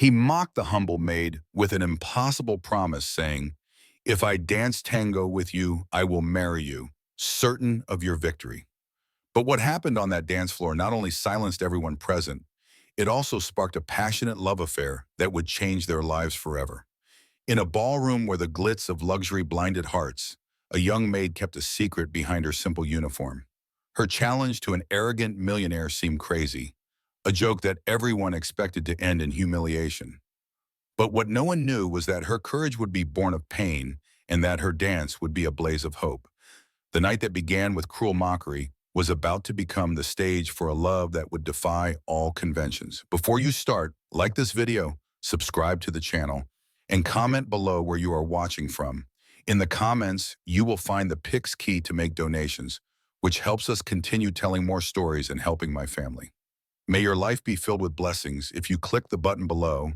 He mocked the humble maid with an impossible promise, saying, "If I dance tango with you, I will marry you, certain of your victory." But what happened on that dance floor not only silenced everyone present, it also sparked a passionate love affair that would change their lives forever. In a ballroom where the glitz of luxury blinded hearts, a young maid kept a secret behind her simple uniform. Her challenge to an arrogant millionaire seemed crazy, a joke that everyone expected to end in humiliation. But what no one knew was that her courage would be born of pain and that her dance would be a blaze of hope. The night that began with cruel mockery was about to become the stage for a love that would defy all conventions. Before you start, like this video, subscribe to the channel, and comment below where you are watching from. In the comments, you will find the Pix key to make donations, which helps us continue telling more stories and helping my family. May your life be filled with blessings if you click the button below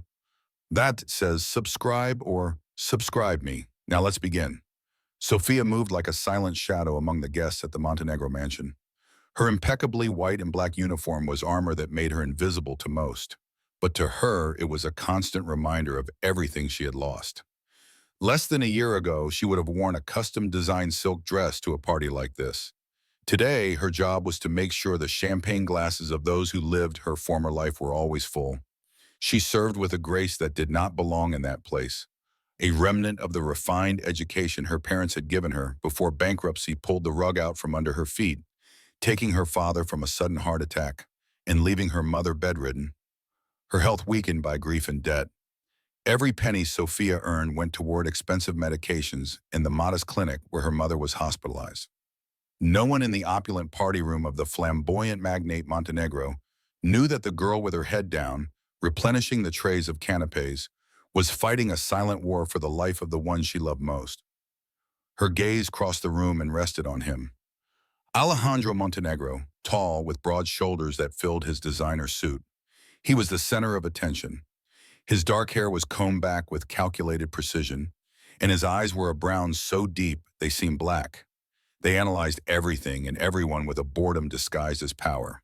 that says subscribe or subscribe me. Now let's begin. Sophia moved like a silent shadow among the guests at the Montenegro mansion. Her impeccably white and black uniform was armor that made her invisible to most. But to her, it was a constant reminder of everything she had lost. Less than a year ago, she would have worn a custom-designed silk dress to a party like this. Today, her job was to make sure the champagne glasses of those who lived her former life were always full. She served with a grace that did not belong in that place, a remnant of the refined education her parents had given her before bankruptcy pulled the rug out from under her feet, taking her father from a sudden heart attack and leaving her mother bedridden, her health weakened by grief and debt. Every penny Sophia earned went toward expensive medications in the modest clinic where her mother was hospitalized. No one in the opulent party room of the flamboyant magnate Montenegro knew that the girl with her head down, replenishing the trays of canapes, was fighting a silent war for the life of the one she loved most. Her gaze crossed the room and rested on him. Alejandro Montenegro, tall, with broad shoulders that filled his designer suit. He was the center of attention. His dark hair was combed back with calculated precision, and his eyes were a brown so deep they seemed black. They analyzed everything and everyone with a boredom disguised as power.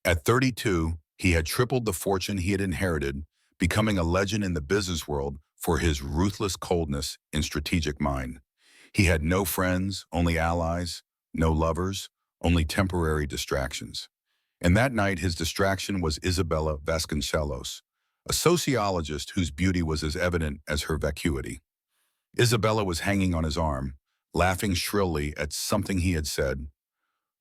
At 32, he had tripled the fortune he had inherited, becoming a legend in the business world for his ruthless coldness and strategic mind. He had no friends, only allies, no lovers, only temporary distractions. And that night, his distraction was Isabella Vasconcelos, a sociologist whose beauty was as evident as her vacuity. Isabella was hanging on his arm, laughing shrilly at something he had said,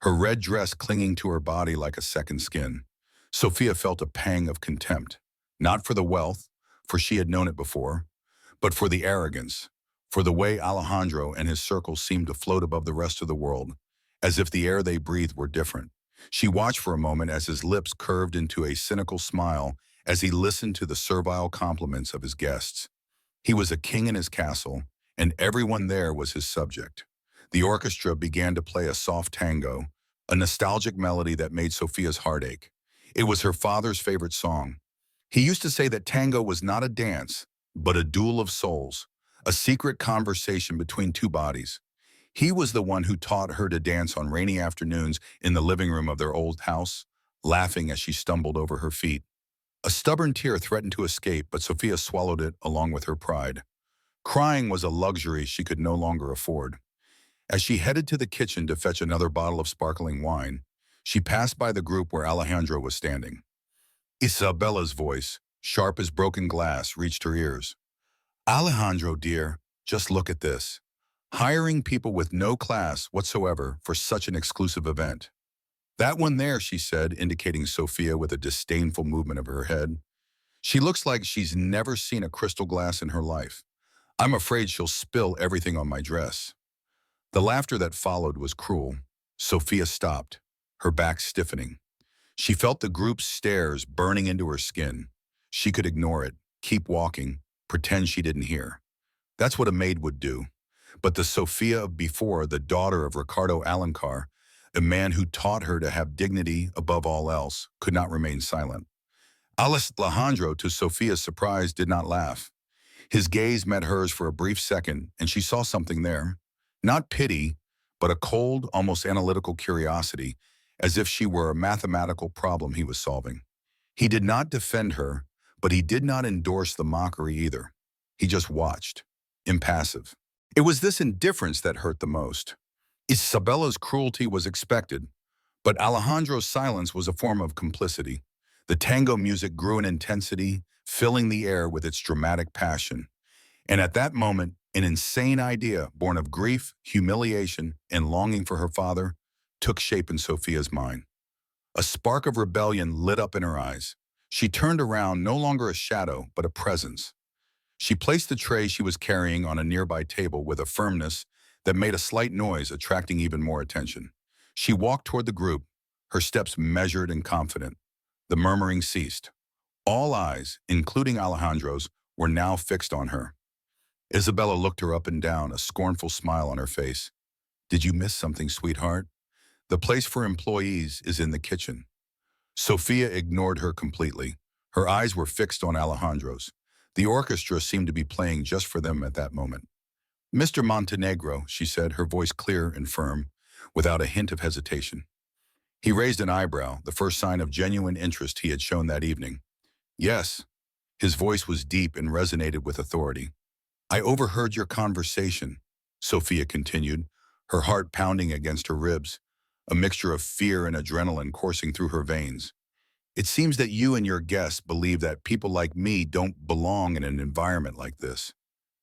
her red dress clinging to her body like a second skin. Sophia felt a pang of contempt, not for the wealth, for she had known it before, but for the arrogance, for the way Alejandro and his circle seemed to float above the rest of the world, as if the air they breathed were different. She watched for a moment as his lips curved into a cynical smile as he listened to the servile compliments of his guests. He was a king in his castle, and everyone there was his subject. The orchestra began to play a soft tango, a nostalgic melody that made Sophia's heart ache. It was her father's favorite song. He used to say that tango was not a dance, but a duel of souls, a secret conversation between two bodies. He was the one who taught her to dance on rainy afternoons in the living room of their old house, laughing as she stumbled over her feet. A stubborn tear threatened to escape, but Sophia swallowed it along with her pride. Crying was a luxury she could no longer afford. As she headed to the kitchen to fetch another bottle of sparkling wine, she passed by the group where Alejandro was standing. Isabella's voice, sharp as broken glass, reached her ears. "Alejandro, dear, just look at this. Hiring people with no class whatsoever for such an exclusive event." "That one there," she said, indicating Sophia with a disdainful movement of her head. "She looks like she's never seen a crystal glass in her life. I'm afraid she'll spill everything on my dress." The laughter that followed was cruel. Sophia stopped, her back stiffening. She felt the group's stares burning into her skin. She could ignore it, keep walking, pretend she didn't hear. That's what a maid would do. But the Sophia of before, the daughter of Ricardo Alencar, a man who taught her to have dignity above all else, could not remain silent. Alejandro, to Sophia's surprise, did not laugh. His gaze met hers for a brief second, and she saw something there. Not pity, but a cold, almost analytical curiosity, as if she were a mathematical problem he was solving. He did not defend her, But he did not endorse the mockery either. He just watched, impassive. It was this indifference that hurt the most. Isabella's cruelty was expected, but Alejandro's silence was a form of complicity. The tango music grew in intensity, filling the air with its dramatic passion. And at that moment, an insane idea, born of grief, humiliation, and longing for her father, took shape in Sophia's mind. A spark of rebellion lit up in her eyes. She turned around, no longer a shadow, but a presence. She placed the tray she was carrying on a nearby table with a firmness that made a slight noise, attracting even more attention. She walked toward the group, her steps measured and confident. The murmuring ceased. All eyes, including Alejandro's, were now fixed on her. Isabella looked her up and down, a scornful smile on her face. "Did you miss something, sweetheart? The place for employees is in the kitchen." Sophia ignored her completely. Her eyes were fixed on Alejandro's. The orchestra seemed to be playing just for them at that moment. "Mr. Montenegro," she said, her voice clear and firm, without a hint of hesitation. He raised an eyebrow, the first sign of genuine interest he had shown that evening. "Yes." His voice was deep and resonated with authority. "I overheard your conversation," Sophia continued, her heart pounding against her ribs, a mixture of fear and adrenaline coursing through her veins. "It seems that you and your guests believe that people like me don't belong in an environment like this,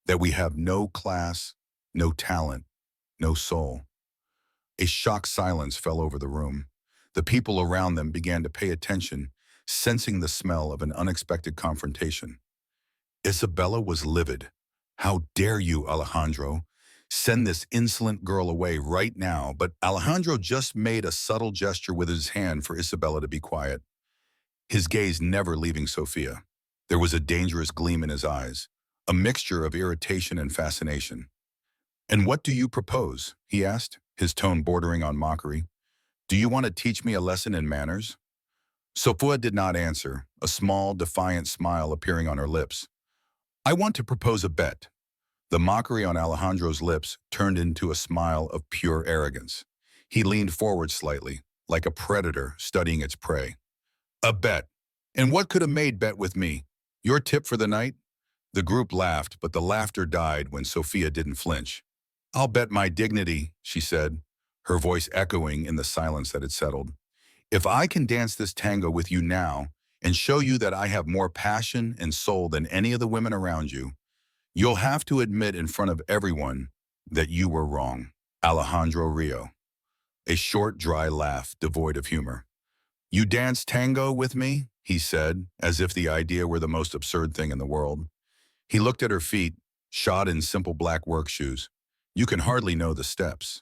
that we have no class, no talent, no soul." A shocked silence fell over the room. The people around them began to pay attention, sensing the smell of an unexpected confrontation. Isabella was livid. "How dare you, Alejandro? Send this insolent girl away right now." But Alejandro just made a subtle gesture with his hand for Isabella to be quiet, his gaze never leaving Sophia. There was a dangerous gleam in his eyes, a mixture of irritation and fascination. "And what do you propose?" he asked, his tone bordering on mockery. "Do you want to teach me a lesson in manners?" Sophia did not answer, a small, defiant smile appearing on her lips. "I want to propose a bet." The mockery on Alejandro's lips turned into a smile of pure arrogance. He leaned forward slightly, like a predator studying its prey. "A bet? And what could a maid bet with me? Your tip for the night?" The group laughed, but the laughter died when Sophia didn't flinch. "I'll bet my dignity," she said, her voice echoing in the silence that had settled. "If I can dance this tango with you now and show you that I have more passion and soul than any of the women around you, you'll have to admit in front of everyone that you were wrong." Alejandro Rio. A short, dry laugh, devoid of humor. "You dance tango with me?" he said, as if the idea were the most absurd thing in the world. He looked at her feet, shod in simple black work shoes. "You can hardly know the steps."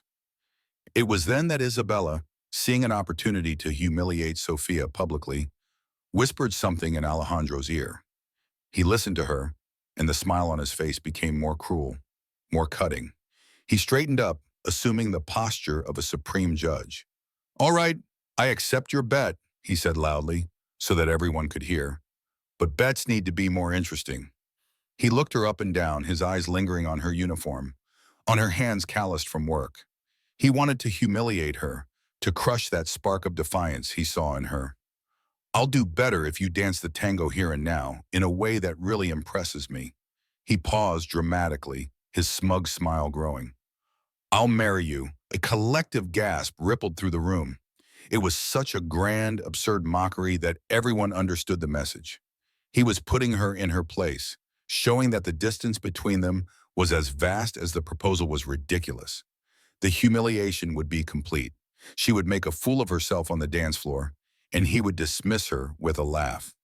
It was then that Isabella, seeing an opportunity to humiliate Sophia publicly, whispered something in Alejandro's ear. He listened to her, and the smile on his face became more cruel, more cutting. He straightened up, assuming the posture of a supreme judge. "All right, I accept your bet," he said loudly, so that everyone could hear. "But bets need to be more interesting." He looked her up and down, his eyes lingering on her uniform, on her hands calloused from work. He wanted to humiliate her, to crush that spark of defiance he saw in her. "I'll do better if you dance the tango here and now, in a way that really impresses me." He paused dramatically, his smug smile growing. "I'll marry you." A collective gasp rippled through the room. It was such a grand, absurd mockery that everyone understood the message. He was putting her in her place, showing that the distance between them was as vast as the proposal was ridiculous. The humiliation would be complete. She would make a fool of herself on the dance floor, and he would dismiss her with a laugh.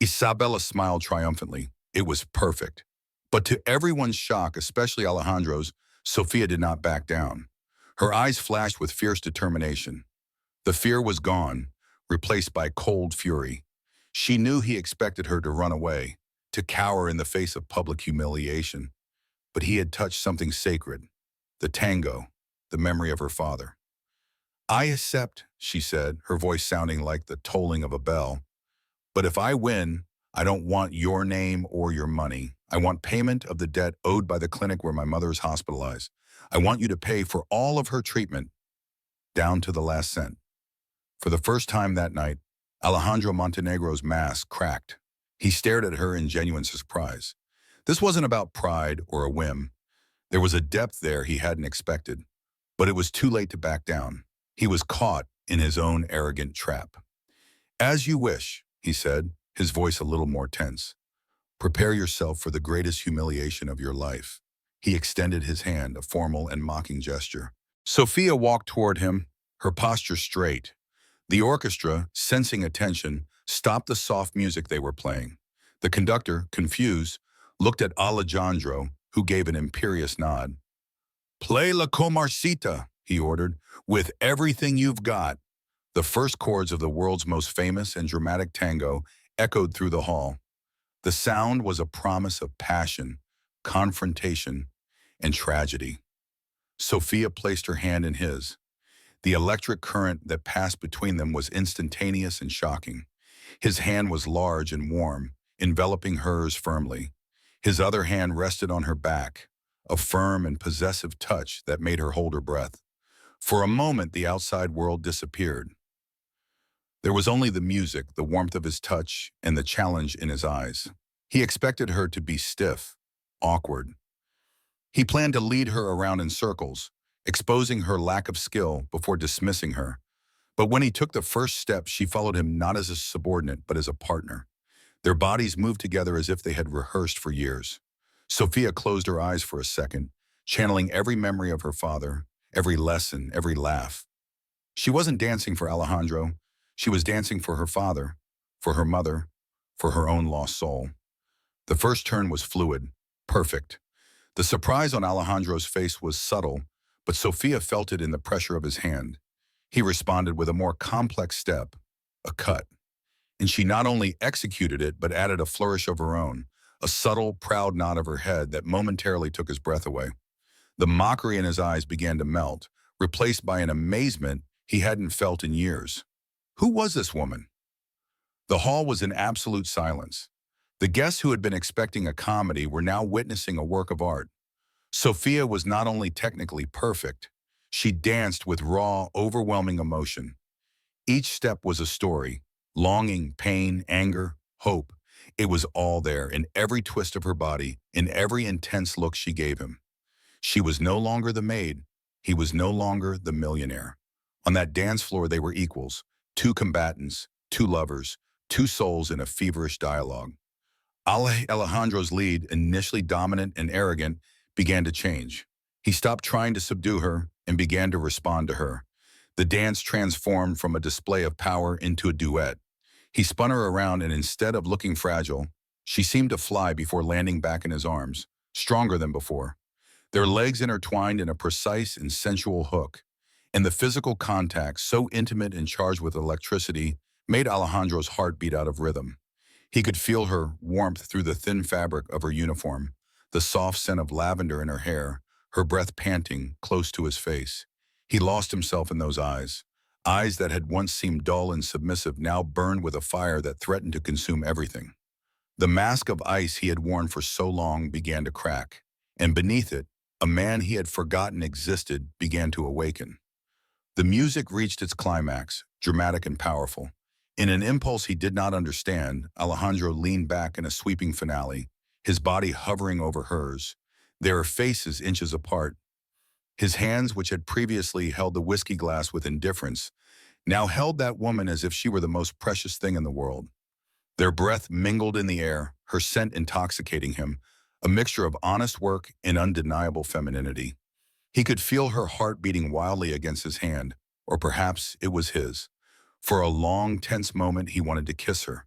Isabella smiled triumphantly. It was perfect. But to everyone's shock, especially Alejandro's, Sophia did not back down. Her eyes flashed with fierce determination. The fear was gone, replaced by cold fury. She knew he expected her to run away, to cower in the face of public humiliation. But he had touched something sacred, the tango, the memory of her father. "I accept," she said, her voice sounding like the tolling of a bell. "But if I win, I don't want your name or your money. I want payment of the debt owed by the clinic where my mother is hospitalized. I want you to pay for all of her treatment, down to the last cent." For the first time that night, Alejandro Montenegro's mask cracked. He stared at her in genuine surprise. This wasn't about pride or a whim. There was a depth there he hadn't expected. But it was too late to back down. He was caught in his own arrogant trap. "As you wish," he said, his voice a little more tense. "Prepare yourself for the greatest humiliation of your life." He extended his hand, a formal and mocking gesture. Sophia walked toward him, her posture straight. The orchestra, sensing attention, stopped the soft music they were playing. The conductor, confused, looked at Alejandro, who gave an imperious nod. "Play La Comarcita," he ordered, "with everything you've got." The first chords of the world's most famous and dramatic tango echoed through the hall. The sound was a promise of passion, confrontation, and tragedy. Sophia placed her hand in his. The electric current that passed between them was instantaneous and shocking. His hand was large and warm, enveloping hers firmly. His other hand rested on her back, a firm and possessive touch that made her hold her breath. For a moment, the outside world disappeared. There was only the music, the warmth of his touch, and the challenge in his eyes. He expected her to be stiff, awkward. He planned to lead her around in circles, exposing her lack of skill before dismissing her. But when he took the first step, she followed him not as a subordinate, but as a partner. Their bodies moved together as if they had rehearsed for years. Sophia closed her eyes for a second, channeling every memory of her father, every lesson, every laugh. She wasn't dancing for Alejandro. She was dancing for her father, for her mother, for her own lost soul. The first turn was fluid, perfect. The surprise on Alejandro's face was subtle, but Sophia felt it in the pressure of his hand. He responded with a more complex step, a cut. And she not only executed it, but added a flourish of her own, a subtle, proud nod of her head that momentarily took his breath away. The mockery in his eyes began to melt, replaced by an amazement he hadn't felt in years. Who was this woman? The hall was in absolute silence. The guests who had been expecting a comedy were now witnessing a work of art. Sophia was not only technically perfect, she danced with raw, overwhelming emotion. Each step was a story, longing, pain, anger, hope. It was all there in every twist of her body, in every intense look she gave him. She was no longer the maid. He was no longer the millionaire. On that dance floor, they were equals, two combatants, two lovers, two souls in a feverish dialogue. Alejandro's lead, initially dominant and arrogant, began to change. He stopped trying to subdue her and began to respond to her. The dance transformed from a display of power into a duet. He spun her around, and instead of looking fragile, she seemed to fly before landing back in his arms, stronger than before. Their legs intertwined in a precise and sensual hook, and the physical contact, so intimate and charged with electricity, made Alejandro's heart beat out of rhythm. He could feel her warmth through the thin fabric of her uniform, the soft scent of lavender in her hair, her breath panting close to his face. He lost himself in those eyes. Eyes that had once seemed dull and submissive now burned with a fire that threatened to consume everything. The mask of ice he had worn for so long began to crack, and beneath it, a man he had forgotten existed began to awaken. The music reached its climax, dramatic and powerful. In an impulse he did not understand, Alejandro leaned back in a sweeping finale, his body hovering over hers, their faces inches apart. His hands, which had previously held the whiskey glass with indifference, now held that woman as if she were the most precious thing in the world. Their breath mingled in the air, her scent intoxicating him, a mixture of honest work and undeniable femininity. He could feel her heart beating wildly against his hand, or perhaps it was his. For a long, tense moment, he wanted to kiss her.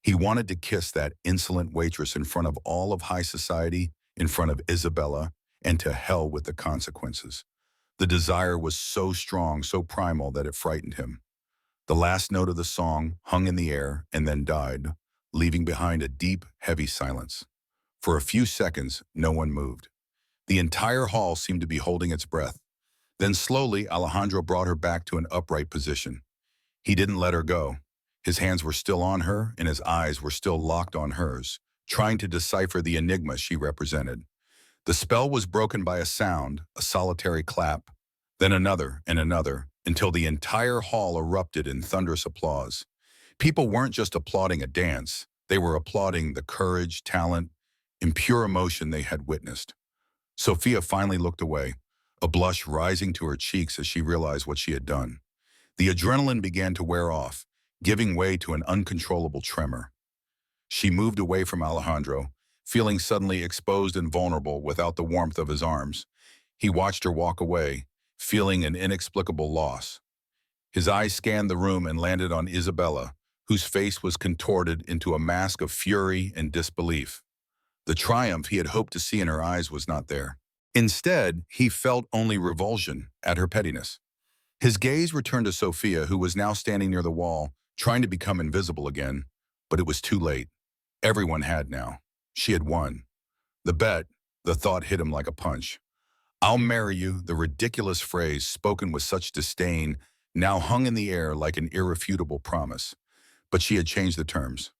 He wanted to kiss that insolent waitress in front of all of high society, in front of Isabella, and to hell with the consequences. The desire was so strong, so primal, that it frightened him. The last note of the song hung in the air and then died, leaving behind a deep, heavy silence. For a few seconds, no one moved. The entire hall seemed to be holding its breath. Then slowly, Alejandro brought her back to an upright position. He didn't let her go. His hands were still on her, and his eyes were still locked on hers, trying to decipher the enigma she represented. The spell was broken by a sound, a solitary clap, then another and another, until the entire hall erupted in thunderous applause. People weren't just applauding a dance, They were applauding the courage, talent, and pure emotion they had witnessed. Sophia finally looked away, a blush rising to her cheeks as she realized what she had done. The adrenaline began to wear off, giving way to an uncontrollable tremor. She moved away from Alejandro, feeling suddenly exposed and vulnerable without the warmth of his arms. He watched her walk away, feeling an inexplicable loss. His eyes scanned the room and landed on Isabella, whose face was contorted into a mask of fury and disbelief. The triumph he had hoped to see in her eyes was not there. Instead, he felt only revulsion at her pettiness. His gaze returned to Sophia, who was now standing near the wall, trying to become invisible again, but it was too late. Everyone had now. She had won. The bet, the thought hit him like a punch. "I'll marry you," the ridiculous phrase, spoken with such disdain, now hung in the air like an irrefutable promise. But she had changed the terms.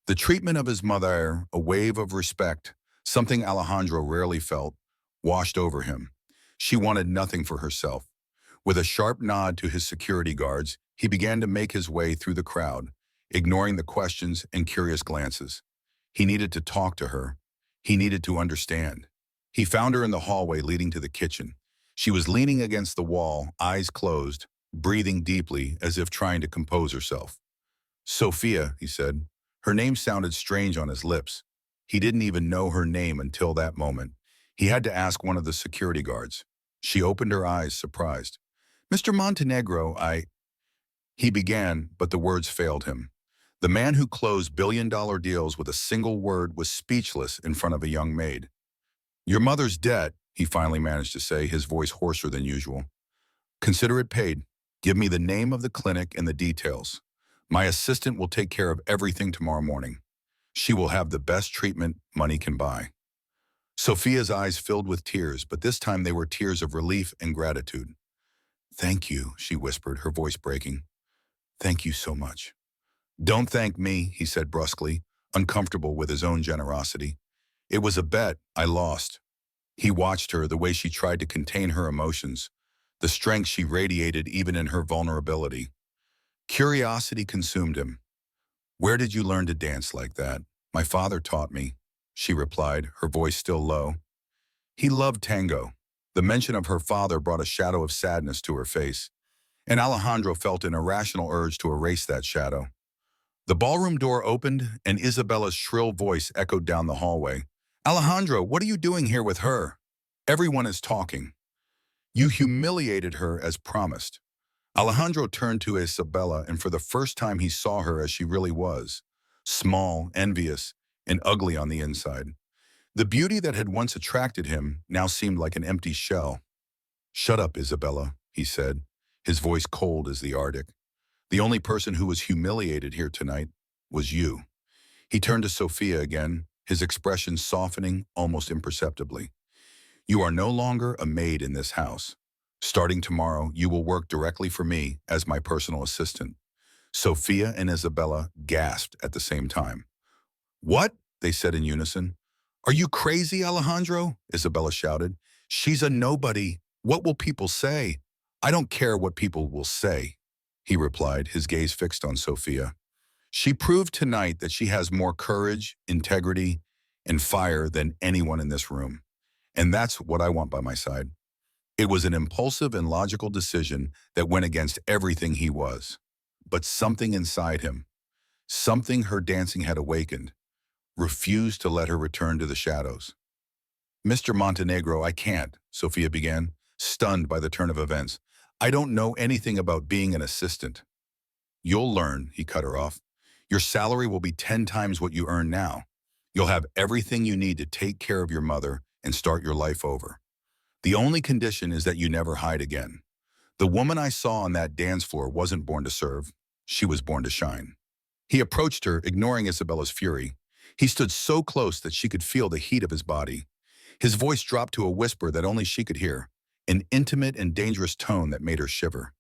The treatment of his mother, a wave of respect, something Alejandro rarely felt, washed over him. She wanted nothing for herself. With a sharp nod to his security guards, he began to make his way through the crowd, ignoring the questions and curious glances. He needed to talk to her. He needed to understand. He found her in the hallway leading to the kitchen. She was leaning against the wall, eyes closed, breathing deeply as if trying to compose herself. "Sophia," he said. Her name sounded strange on his lips. He didn't even know her name until that moment. He had to ask one of the security guards. She opened her eyes, surprised. "Mr. Montenegro, He began, but the words failed him. The man who closed billion-dollar deals with a single word was speechless in front of a young maid. "Your mother's debt," he finally managed to say, his voice hoarser than usual. "Consider it paid. Give me the name of the clinic and the details. My assistant will take care of everything tomorrow morning. She will have the best treatment money can buy." Sophia's eyes filled with tears, but this time they were tears of relief and gratitude. "Thank you," she whispered, her voice breaking. "Thank you so much." "Don't thank me," he said brusquely, uncomfortable with his own generosity. "It was a bet I lost." He watched her, the way she tried to contain her emotions, the strength she radiated even in her vulnerability. Curiosity consumed him. "Where did you learn to dance like that?" "My father taught me," she replied, her voice still low. He loved tango. The mention of her father brought a shadow of sadness to her face, and Alejandro felt an irrational urge to erase that shadow. The ballroom door opened, and Isabella's shrill voice echoed down the hallway. "Alejandro, what are you doing here with her? Everyone is talking. You humiliated her as promised." Alejandro turned to Isabella, and for the first time he saw her as she really was, small, envious, and ugly on the inside. The beauty that had once attracted him now seemed like an empty shell. "Shut up, Isabella," he said, his voice cold as the Arctic. "The only person who was humiliated here tonight was you." He turned to Sophia again, his expression softening almost imperceptibly. "You are no longer a maid in this house. Starting tomorrow, you will work directly for me as my personal assistant." Sophia and Isabella gasped at the same time. "What?" they said in unison. "Are you crazy, Alejandro?" Isabella shouted. "She's a nobody. What will people say?" "I don't care what people will say," he replied, his gaze fixed on Sophia. "She proved tonight that she has more courage, integrity, and fire than anyone in this room. And that's what I want by my side." It was an impulsive and logical decision that went against everything he was. But something inside him, something her dancing had awakened, refused to let her return to the shadows. "Mr. Montenegro, I can't," Sophia began, stunned by the turn of events. "I don't know anything about being an assistant." "You'll learn," he cut her off. "Your salary will be 10 times what you earn now. You'll have everything you need to take care of your mother and start your life over. The only condition is that you never hide again. The woman I saw on that dance floor wasn't born to serve. She was born to shine." He approached her, ignoring Isabella's fury. He stood so close that she could feel the heat of his body. His voice dropped to a whisper that only she could hear, an intimate and dangerous tone that made her shiver.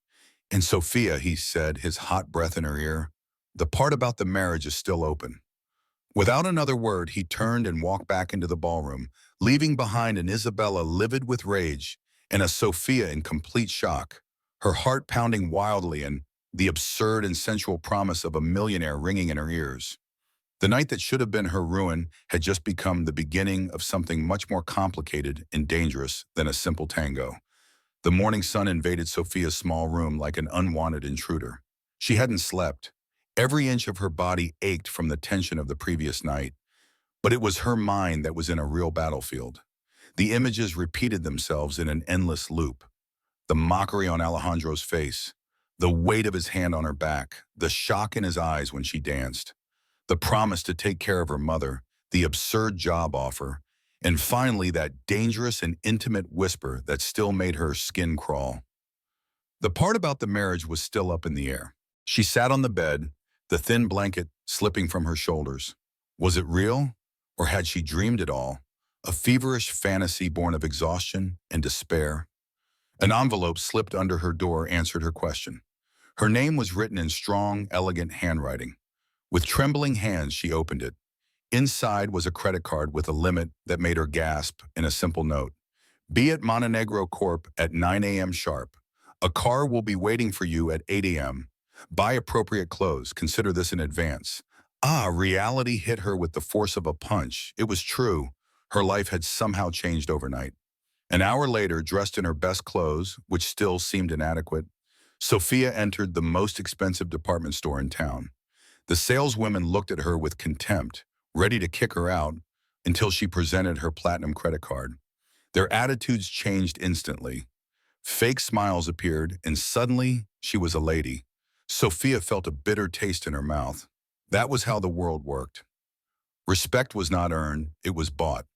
"And Sophia," he said, his hot breath in her ear, "the part about the marriage is still open." Without another word, he turned and walked back into the ballroom, leaving behind an Isabella livid with rage and a Sophia in complete shock, her heart pounding wildly and the absurd and sensual promise of a millionaire ringing in her ears. The night that should have been her ruin had just become the beginning of something much more complicated and dangerous than a simple tango. The morning sun invaded Sophia's small room like an unwanted intruder. She hadn't slept. Every inch of her body ached from the tension of the previous night, but it was her mind that was in a real battlefield. The images repeated themselves in an endless loop. The mockery on Alejandro's face, the weight of his hand on her back, the shock in his eyes when she danced, the promise to take care of her mother, the absurd job offer, and finally that dangerous and intimate whisper that still made her skin crawl. The part about the marriage was still up in the air. She sat on the bed, the thin blanket slipping from her shoulders. Was it real, or had she dreamed it all? A feverish fantasy born of exhaustion and despair. An envelope slipped under her door answered her question. Her name was written in strong, elegant handwriting. With trembling hands, she opened it. Inside was a credit card with a limit that made her gasp in a simple note. Be at Montenegro Corp at 9 a.m. sharp. A car will be waiting for you at 8 a.m. Buy appropriate clothes. Consider this in advance. Reality hit her with the force of a punch. It was true. Her life had somehow changed overnight. An hour later, dressed in her best clothes, which still seemed inadequate, Sophia entered the most expensive department store in town. The saleswomen looked at her with contempt, ready to kick her out, until she presented her platinum credit card. Their attitudes changed instantly. Fake smiles appeared, and suddenly she was a lady. Sophia felt a bitter taste in her mouth. That was how the world worked. Respect was not earned, it was bought.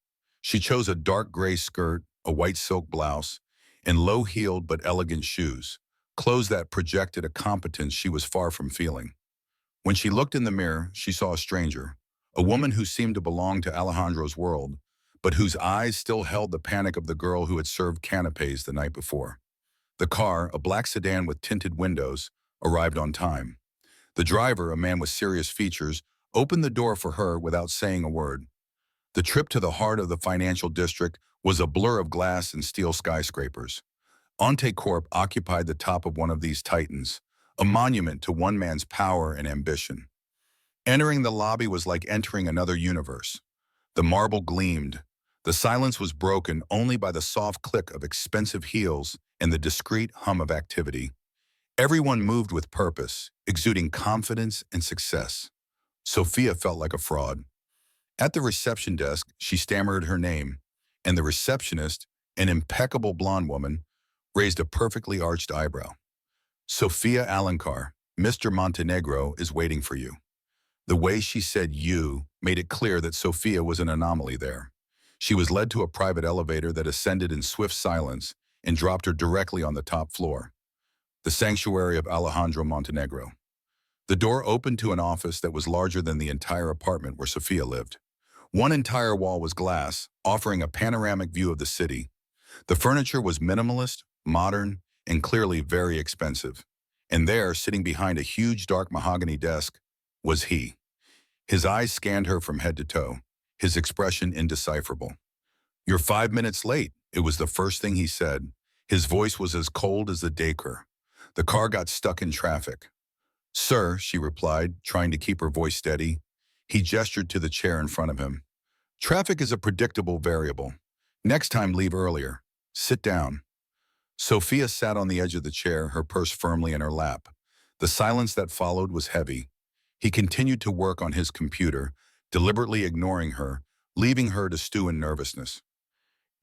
She chose a dark gray skirt, a white silk blouse, and low-heeled but elegant shoes, clothes that projected a competence she was far from feeling. When she looked in the mirror, she saw a stranger, a woman who seemed to belong to Alejandro's world, but whose eyes still held the panic of the girl who had served canapes the night before. The car, a black sedan with tinted windows, arrived on time. The driver, a man with serious features, opened the door for her without saying a word. The trip to the heart of the financial district was a blur of glass and steel skyscrapers. Ante Corp occupied the top of one of these titans, a monument to one man's power and ambition. Entering the lobby was like entering another universe. The marble gleamed. The silence was broken only by the soft click of expensive heels and the discreet hum of activity. Everyone moved with purpose, exuding confidence and success. Sophia felt like a fraud. At the reception desk, she stammered her name, and the receptionist, an impeccable blonde woman, raised a perfectly arched eyebrow. Sophia Alencar, Mr. Montenegro is waiting for you. The way she said you made it clear that Sophia was an anomaly there. She was led to a private elevator that ascended in swift silence and dropped her directly on the top floor, the sanctuary of Alejandro Montenegro. The door opened to an office that was larger than the entire apartment where Sophia lived. One entire wall was glass, offering a panoramic view of the city. The furniture was minimalist, modern, and clearly very expensive. And there, sitting behind a huge dark mahogany desk, was he. His eyes scanned her from head to toe, his expression indecipherable. You're 5 minutes late, it was the first thing he said. His voice was as cold as the daycare. The car got stuck in traffic. Sir, she replied, trying to keep her voice steady. He gestured to the chair in front of him. Traffic is a predictable variable. Next time, leave earlier. Sit down. Sophia sat on the edge of the chair, her purse firmly in her lap. The silence that followed was heavy. He continued to work on his computer, deliberately ignoring her, leaving her to stew in nervousness.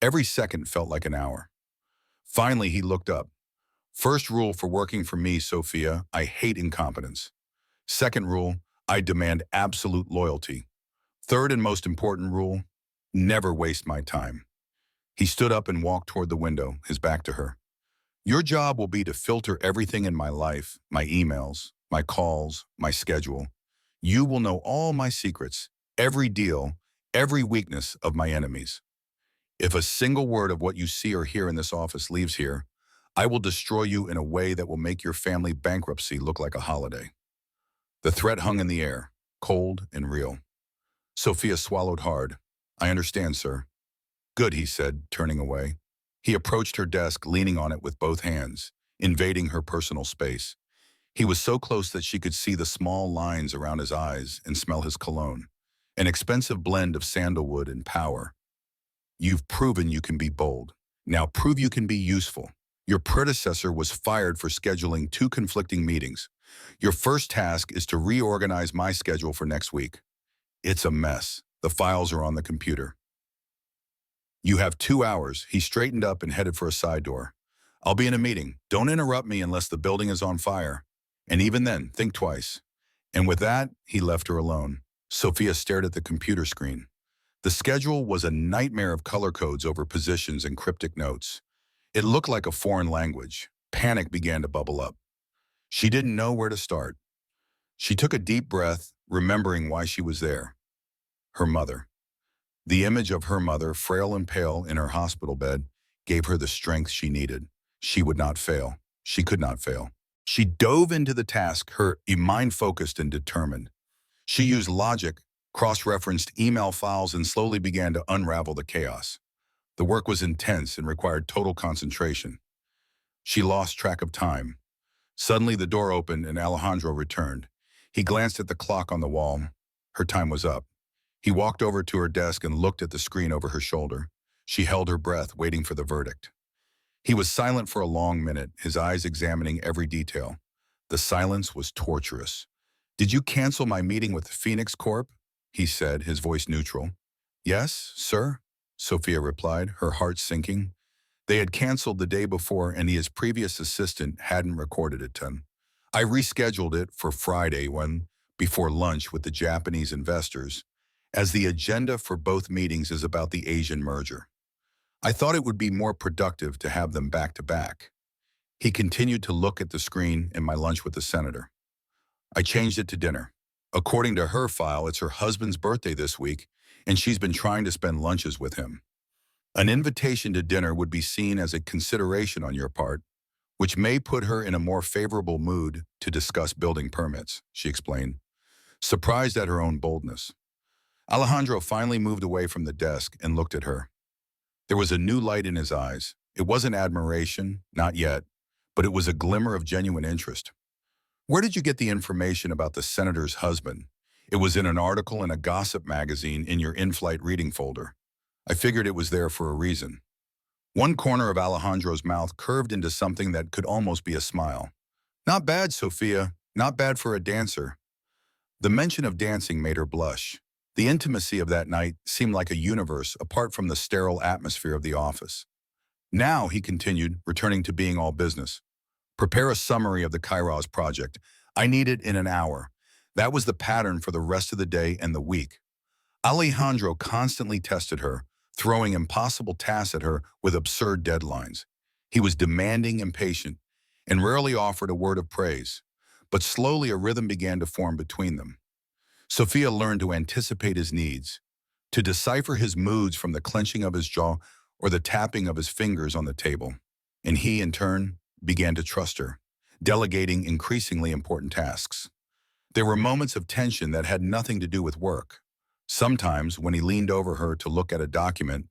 Every second felt like an hour. Finally, he looked up. First rule for working for me, Sophia, I hate incompetence. Second rule, I demand absolute loyalty. Third and most important rule, never waste my time. He stood up and walked toward the window, his back to her. Your job will be to filter everything in my life, my emails, my calls, my schedule. You will know all my secrets, every deal, every weakness of my enemies. If a single word of what you see or hear in this office leaves here, I will destroy you in a way that will make your family bankruptcy look like a holiday. The threat hung in the air, cold and real. Sophia swallowed hard. I understand, sir. Good, he said, turning away. He approached her desk, leaning on it with both hands, invading her personal space. He was so close that she could see the small lines around his eyes and smell his cologne, an expensive blend of sandalwood and power. You've proven you can be bold. Now prove you can be useful. Your predecessor was fired for scheduling two conflicting meetings. Your first task is to reorganize my schedule for next week. It's a mess. The files are on the computer. You have 2 hours. He straightened up and headed for a side door. I'll be in a meeting. Don't interrupt me unless the building is on fire. And even then, think twice. And with that, he left her alone. Sophia stared at the computer screen. The schedule was a nightmare of color codes over positions and cryptic notes. It looked like a foreign language. Panic began to bubble up. She didn't know where to start. She took a deep breath, remembering why she was there. Her mother. The image of her mother, frail and pale in her hospital bed, gave her the strength she needed. She would not fail. She could not fail. She dove into the task, her mind focused and determined. She used logic, cross-referenced email files, and slowly began to unravel the chaos. The work was intense and required total concentration. She lost track of time. Suddenly, the door opened and Alejandro returned. He glanced at the clock on the wall. Her time was up. He walked over to her desk and looked at the screen over her shoulder. She held her breath, waiting for the verdict. He was silent for a long minute, his eyes examining every detail. The silence was torturous. "Did you cancel my meeting with Phoenix Corp?" he said, his voice neutral. "Yes, sir," Sophia replied, her heart sinking. They had canceled the day before, and his previous assistant hadn't recorded it. "I rescheduled it for Friday before lunch with the Japanese investors, as the agenda for both meetings is about the Asian merger. I thought it would be more productive to have them back to back." He continued to look at the screen in my lunch with the senator. "I changed it to dinner. According to her file, it's her husband's birthday this week, and she's been trying to spend lunches with him. An invitation to dinner would be seen as a consideration on your part, which may put her in a more favorable mood to discuss building permits," she explained, surprised at her own boldness. Alejandro finally moved away from the desk and looked at her. There was a new light in his eyes. It wasn't admiration, not yet, but it was a glimmer of genuine interest. "Where did you get the information about the senator's husband?" "It was in an article in a gossip magazine in your in-flight reading folder. I figured it was there for a reason." One corner of Alejandro's mouth curved into something that could almost be a smile. "Not bad, Sophia. Not bad for a dancer." The mention of dancing made her blush. The intimacy of that night seemed like a universe apart from the sterile atmosphere of the office. "Now," he continued, returning to being all business, "prepare a summary of the Kairos project. I need it in an hour." That was the pattern for the rest of the day and the week. Alejandro constantly tested her, throwing impossible tasks at her with absurd deadlines. He was demanding and patient, and rarely offered a word of praise. But slowly a rhythm began to form between them. Sophia learned to anticipate his needs, to decipher his moods from the clenching of his jaw or the tapping of his fingers on the table. And he, in turn, began to trust her, delegating increasingly important tasks. There were moments of tension that had nothing to do with work. Sometimes, when he leaned over her to look at a document,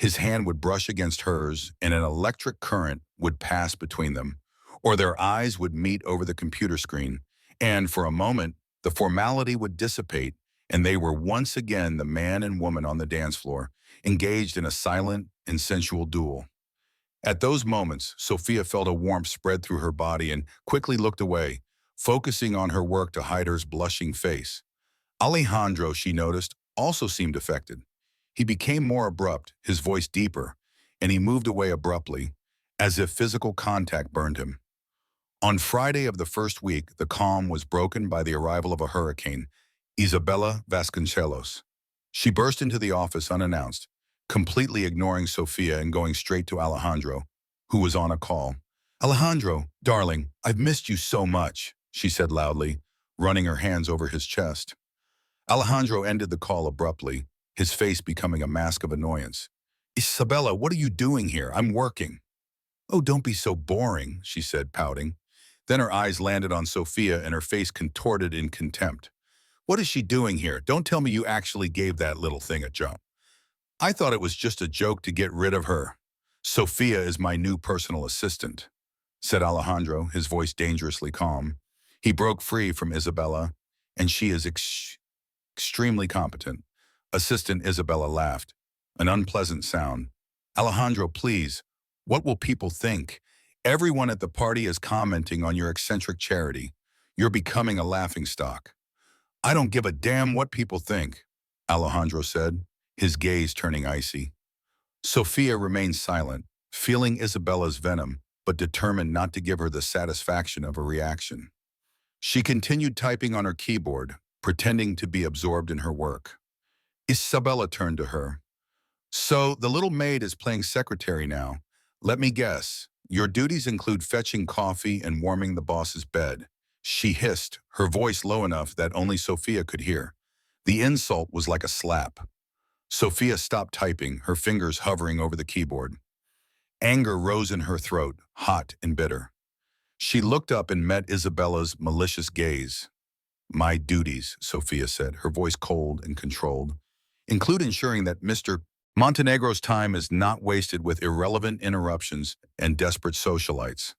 his hand would brush against hers and an electric current would pass between them, or their eyes would meet over the computer screen, and for a moment, the formality would dissipate, and they were once again the man and woman on the dance floor, engaged in a silent and sensual duel. At those moments, Sophia felt a warmth spread through her body and quickly looked away, focusing on her work to hide her blushing face. Alejandro, she noticed, also seemed affected. He became more abrupt, his voice deeper, and he moved away abruptly, as if physical contact burned him. On Friday of the first week, the calm was broken by the arrival of a hurricane, Isabella Vasconcelos. She burst into the office unannounced, completely ignoring Sophia and going straight to Alejandro, who was on a call. "Alejandro, darling, I've missed you so much," she said loudly, running her hands over his chest. Alejandro ended the call abruptly, his face becoming a mask of annoyance. "Isabella, what are you doing here? I'm working." "Oh, don't be so boring," she said, pouting. Then her eyes landed on Sophia and her face contorted in contempt. "What is she doing here? Don't tell me you actually gave that little thing a jump." "I thought it was just a joke to get rid of her. Sophia is my new personal assistant," said Alejandro, his voice dangerously calm. He broke free from Isabella, and she is extremely competent. Assistant Isabella laughed. An unpleasant sound. Alejandro, please, what will people think? Everyone at the party is commenting on your eccentric charity. You're becoming a laughingstock. I don't give a damn what people think, Alejandro said, his gaze turning icy. Sophia remained silent, feeling Isabella's venom, but determined not to give her the satisfaction of a reaction. She continued typing on her keyboard, pretending to be absorbed in her work. Isabella turned to her. So the little maid is playing secretary now. Let me guess. Your duties include fetching coffee and warming the boss's bed. She hissed, her voice low enough that only Sophia could hear. The insult was like a slap. Sophia stopped typing, her fingers hovering over the keyboard. Anger rose in her throat, hot and bitter. She looked up and met Isabella's malicious gaze. My duties, Sophia said, her voice cold and controlled, include ensuring that Mr. Montenegro's time is not wasted with irrelevant interruptions and desperate socialites.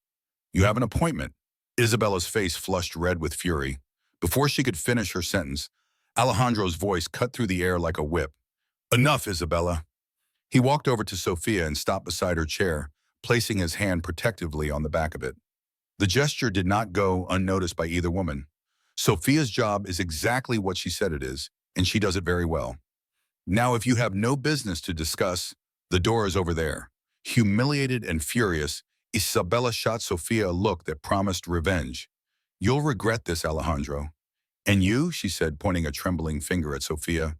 You have an appointment. Isabella's face flushed red with fury. Before she could finish her sentence, Alejandro's voice cut through the air like a whip. Enough, Isabella. He walked over to Sophia and stopped beside her chair, placing his hand protectively on the back of it. The gesture did not go unnoticed by either woman. Sophia's job is exactly what she said it is, and she does it very well. Now, if you have no business to discuss, the door is over there. Humiliated and furious, Isabella shot Sophia a look that promised revenge. You'll regret this, Alejandro. And you, she said, pointing a trembling finger at Sophia,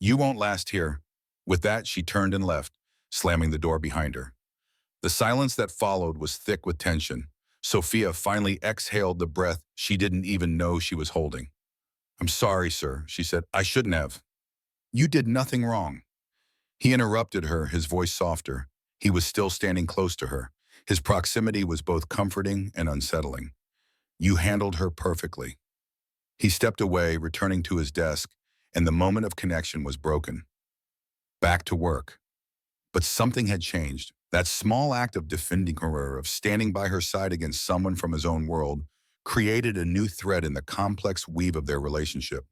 you won't last here. With that, she turned and left, slamming the door behind her. The silence that followed was thick with tension. Sophia finally exhaled the breath she didn't even know she was holding. I'm sorry, sir, she said. I shouldn't have. You did nothing wrong. He interrupted her, his voice softer. He was still standing close to her. His proximity was both comforting and unsettling. You handled her perfectly. He stepped away, returning to his desk, and the moment of connection was broken. Back to work. But something had changed. That small act of defending her, of standing by her side against someone from his own world, created a new thread in the complex weave of their relationship.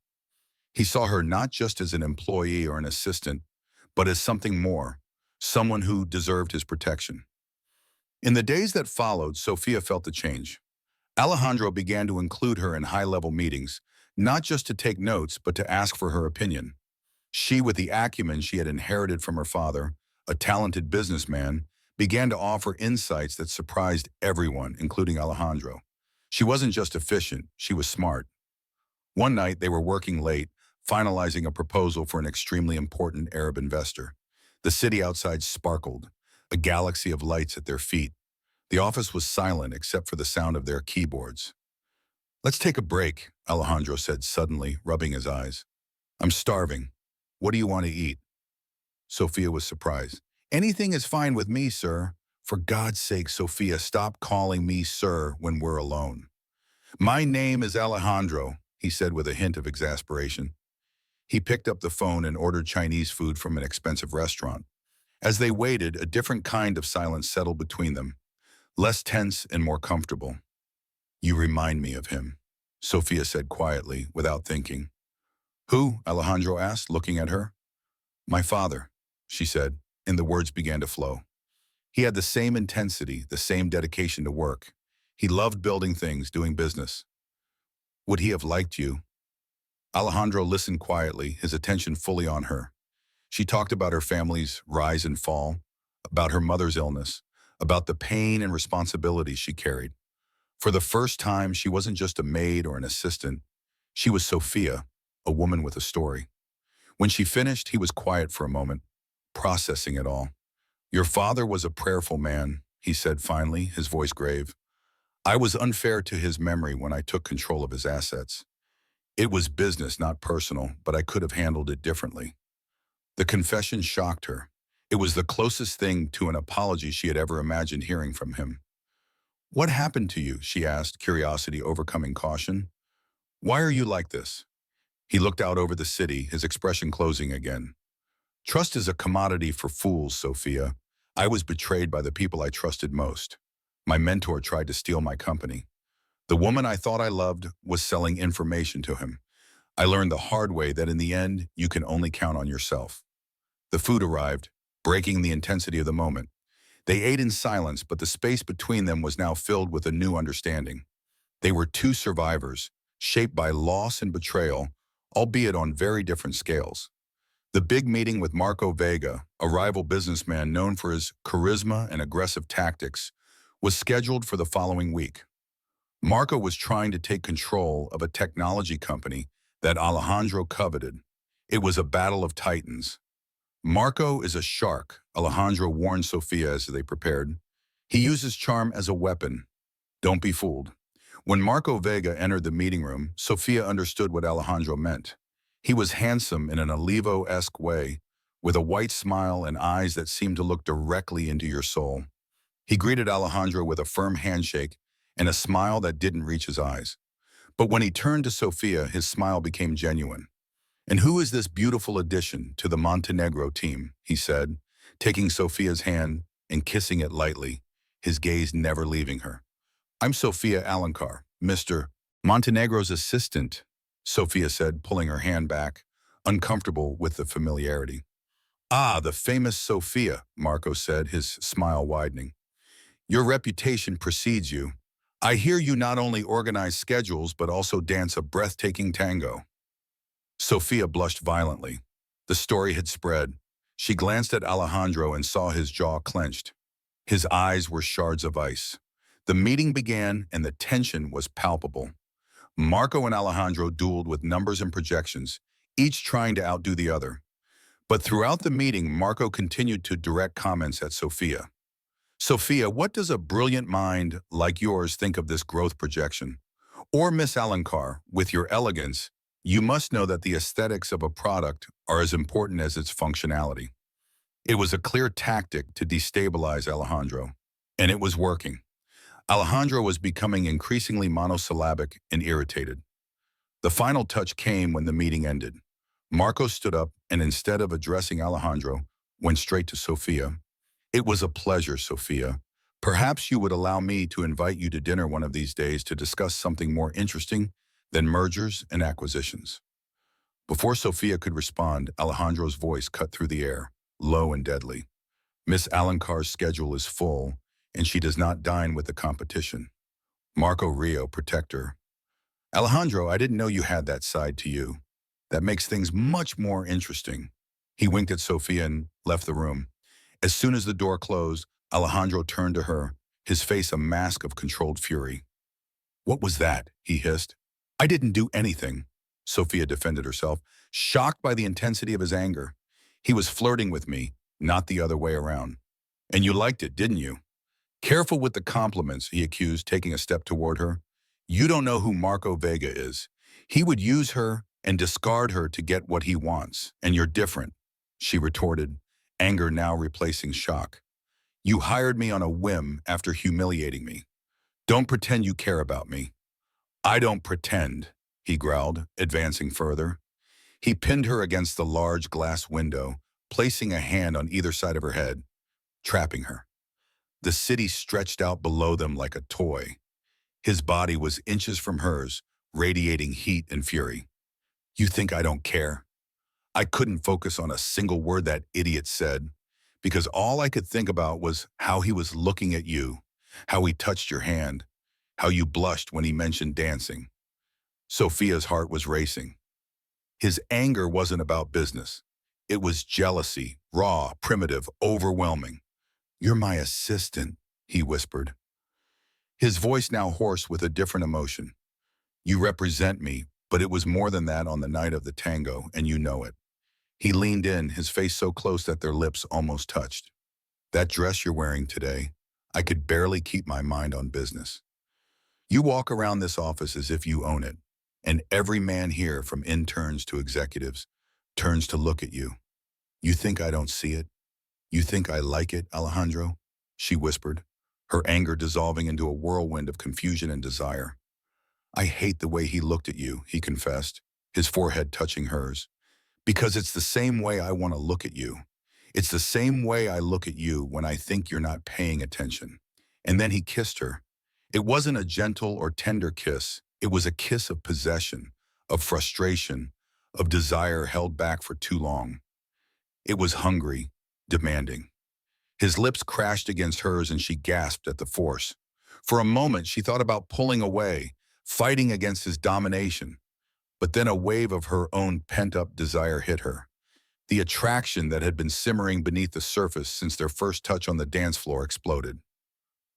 He saw her not just as an employee or an assistant, but as something more, someone who deserved his protection. In the days that followed, Sophia felt the change. Alejandro began to include her in high-level meetings, not just to take notes, but to ask for her opinion. She, with the acumen she had inherited from her father, a talented businessman, began to offer insights that surprised everyone, including Alejandro. She wasn't just efficient, she was smart. One night, they were working late, finalizing a proposal for an extremely important Arab investor. The city outside sparkled, a galaxy of lights at their feet. The office was silent except for the sound of their keyboards. Let's take a break, Alejandro said suddenly, rubbing his eyes. I'm starving. What do you want to eat? Sophia was surprised. Anything is fine with me, sir. For God's sake, Sophia, stop calling me sir when we're alone. My name is Alejandro, he said with a hint of exasperation. He picked up the phone and ordered Chinese food from an expensive restaurant. As they waited, a different kind of silence settled between them, less tense and more comfortable. You remind me of him, Sophia said quietly, without thinking. Who? Alejandro asked, looking at her. My father, she said, and the words began to flow. He had the same intensity, the same dedication to work. He loved building things, doing business. Would he have liked you? Alejandro listened quietly, his attention fully on her. She talked about her family's rise and fall, about her mother's illness, about the pain and responsibility she carried. For the first time, she wasn't just a maid or an assistant. She was Sophia, a woman with a story. When she finished, he was quiet for a moment, processing it all. Your father was a prayerful man, he said finally, his voice grave. I was unfair to his memory when I took control of his assets. It was business, not personal, but I could have handled it differently. The confession shocked her. It was the closest thing to an apology she had ever imagined hearing from him. What happened to you? She asked, curiosity overcoming caution. Why are you like this? He looked out over the city, his expression closing again. Trust is a commodity for fools, Sophia. I was betrayed by the people I trusted most. My mentor tried to steal my company. The woman I thought I loved was selling information to him. I learned the hard way that in the end, you can only count on yourself. The food arrived, breaking the intensity of the moment. They ate in silence, but the space between them was now filled with a new understanding. They were two survivors, shaped by loss and betrayal, albeit on very different scales. The big meeting with Marco Vega, a rival businessman known for his charisma and aggressive tactics, was scheduled for the following week. Marco was trying to take control of a technology company that Alejandro coveted. It was a battle of titans. Marco is a shark, Alejandro warned Sofia as they prepared. He uses charm as a weapon. Don't be fooled. When Marco Vega entered the meeting room, Sofia understood what Alejandro meant. He was handsome in an Olivo-esque way, with a white smile and eyes that seemed to look directly into your soul. He greeted Alejandro with a firm handshake and a smile that didn't reach his eyes. But when he turned to Sofia, his smile became genuine. "And who is this beautiful addition to the Montenegro team?" he said, taking Sofia's hand and kissing it lightly, his gaze never leaving her. "I'm Sofia Alencar, Mr. Montenegro's assistant," Sofia said, pulling her hand back, uncomfortable with the familiarity. "Ah, the famous Sofia," Marco said, his smile widening. "Your reputation precedes you. I hear you not only organize schedules but also dance a breathtaking tango." Sofia blushed violently. The story had spread. She glanced at Alejandro and saw his jaw clenched. His eyes were shards of ice. The meeting began and the tension was palpable. Marco and Alejandro dueled with numbers and projections, each trying to outdo the other. But throughout the meeting, Marco continued to direct comments at Sofia. "Sofia, what does a brilliant mind like yours think of this growth projection? Or Miss Alencar, with your elegance, you must know that the aesthetics of a product are as important as its functionality." It was a clear tactic to destabilize Alejandro, and it was working. Alejandro was becoming increasingly monosyllabic and irritated. The final touch came when the meeting ended. Marco stood up and instead of addressing Alejandro, went straight to Sofia. "It was a pleasure, Sofia. Perhaps you would allow me to invite you to dinner one of these days to discuss something more interesting than mergers and acquisitions." Before Sofia could respond, Alejandro's voice cut through the air, low and deadly. "Miss Alencar's schedule is full, and she does not dine with the competition. Marco Rio, protect her." "Alejandro, I didn't know you had that side to you. That makes things much more interesting." He winked at Sofia and left the room. As soon as the door closed, Alejandro turned to her, his face a mask of controlled fury. "What was that?" he hissed. "I didn't do anything," Sofia defended herself, shocked by the intensity of his anger. "He was flirting with me, not the other way around." "And you liked it, didn't you?" "Careful with the compliments," he accused, taking a step toward her. "You don't know who Marco Vega is. He would use her and discard her to get what he wants, and you're different," she retorted, anger now replacing shock. "You hired me on a whim after humiliating me. Don't pretend you care about me." "I don't pretend," he growled, advancing further. He pinned her against the large glass window, placing a hand on either side of her head, trapping her. The city stretched out below them like a toy. His body was inches from hers, radiating heat and fury. "You think I don't care?" I couldn't focus on a single word that idiot said, because all I could think about was how he was looking at you, how he touched your hand, how you blushed when he mentioned dancing. Sophia's heart was racing. His anger wasn't about business. It was jealousy, raw, primitive, overwhelming. "You're my assistant," he whispered, his voice now hoarse with a different emotion. "You represent me, but it was more than that on the night of the tango, and you know it." He leaned in, his face so close that their lips almost touched. "That dress you're wearing today, I could barely keep my mind on business. You walk around this office as if you own it, and every man here, from interns to executives, turns to look at you. You think I don't see it? You think I like it, Alejandro?" she whispered, her anger dissolving into a whirlwind of confusion and desire. "I hate the way he looked at you," he confessed, his forehead touching hers. "Because it's the same way I want to look at you. It's the same way I look at you when I think you're not paying attention." And then he kissed her, It wasn't a gentle or tender kiss. It was a kiss of possession, of frustration, of desire held back for too long. It was hungry, demanding. His lips crashed against hers and she gasped at the force. For a moment, she thought about pulling away, fighting against his domination. But then a wave of her own pent-up desire hit her. The attraction that had been simmering beneath the surface since their first touch on the dance floor exploded.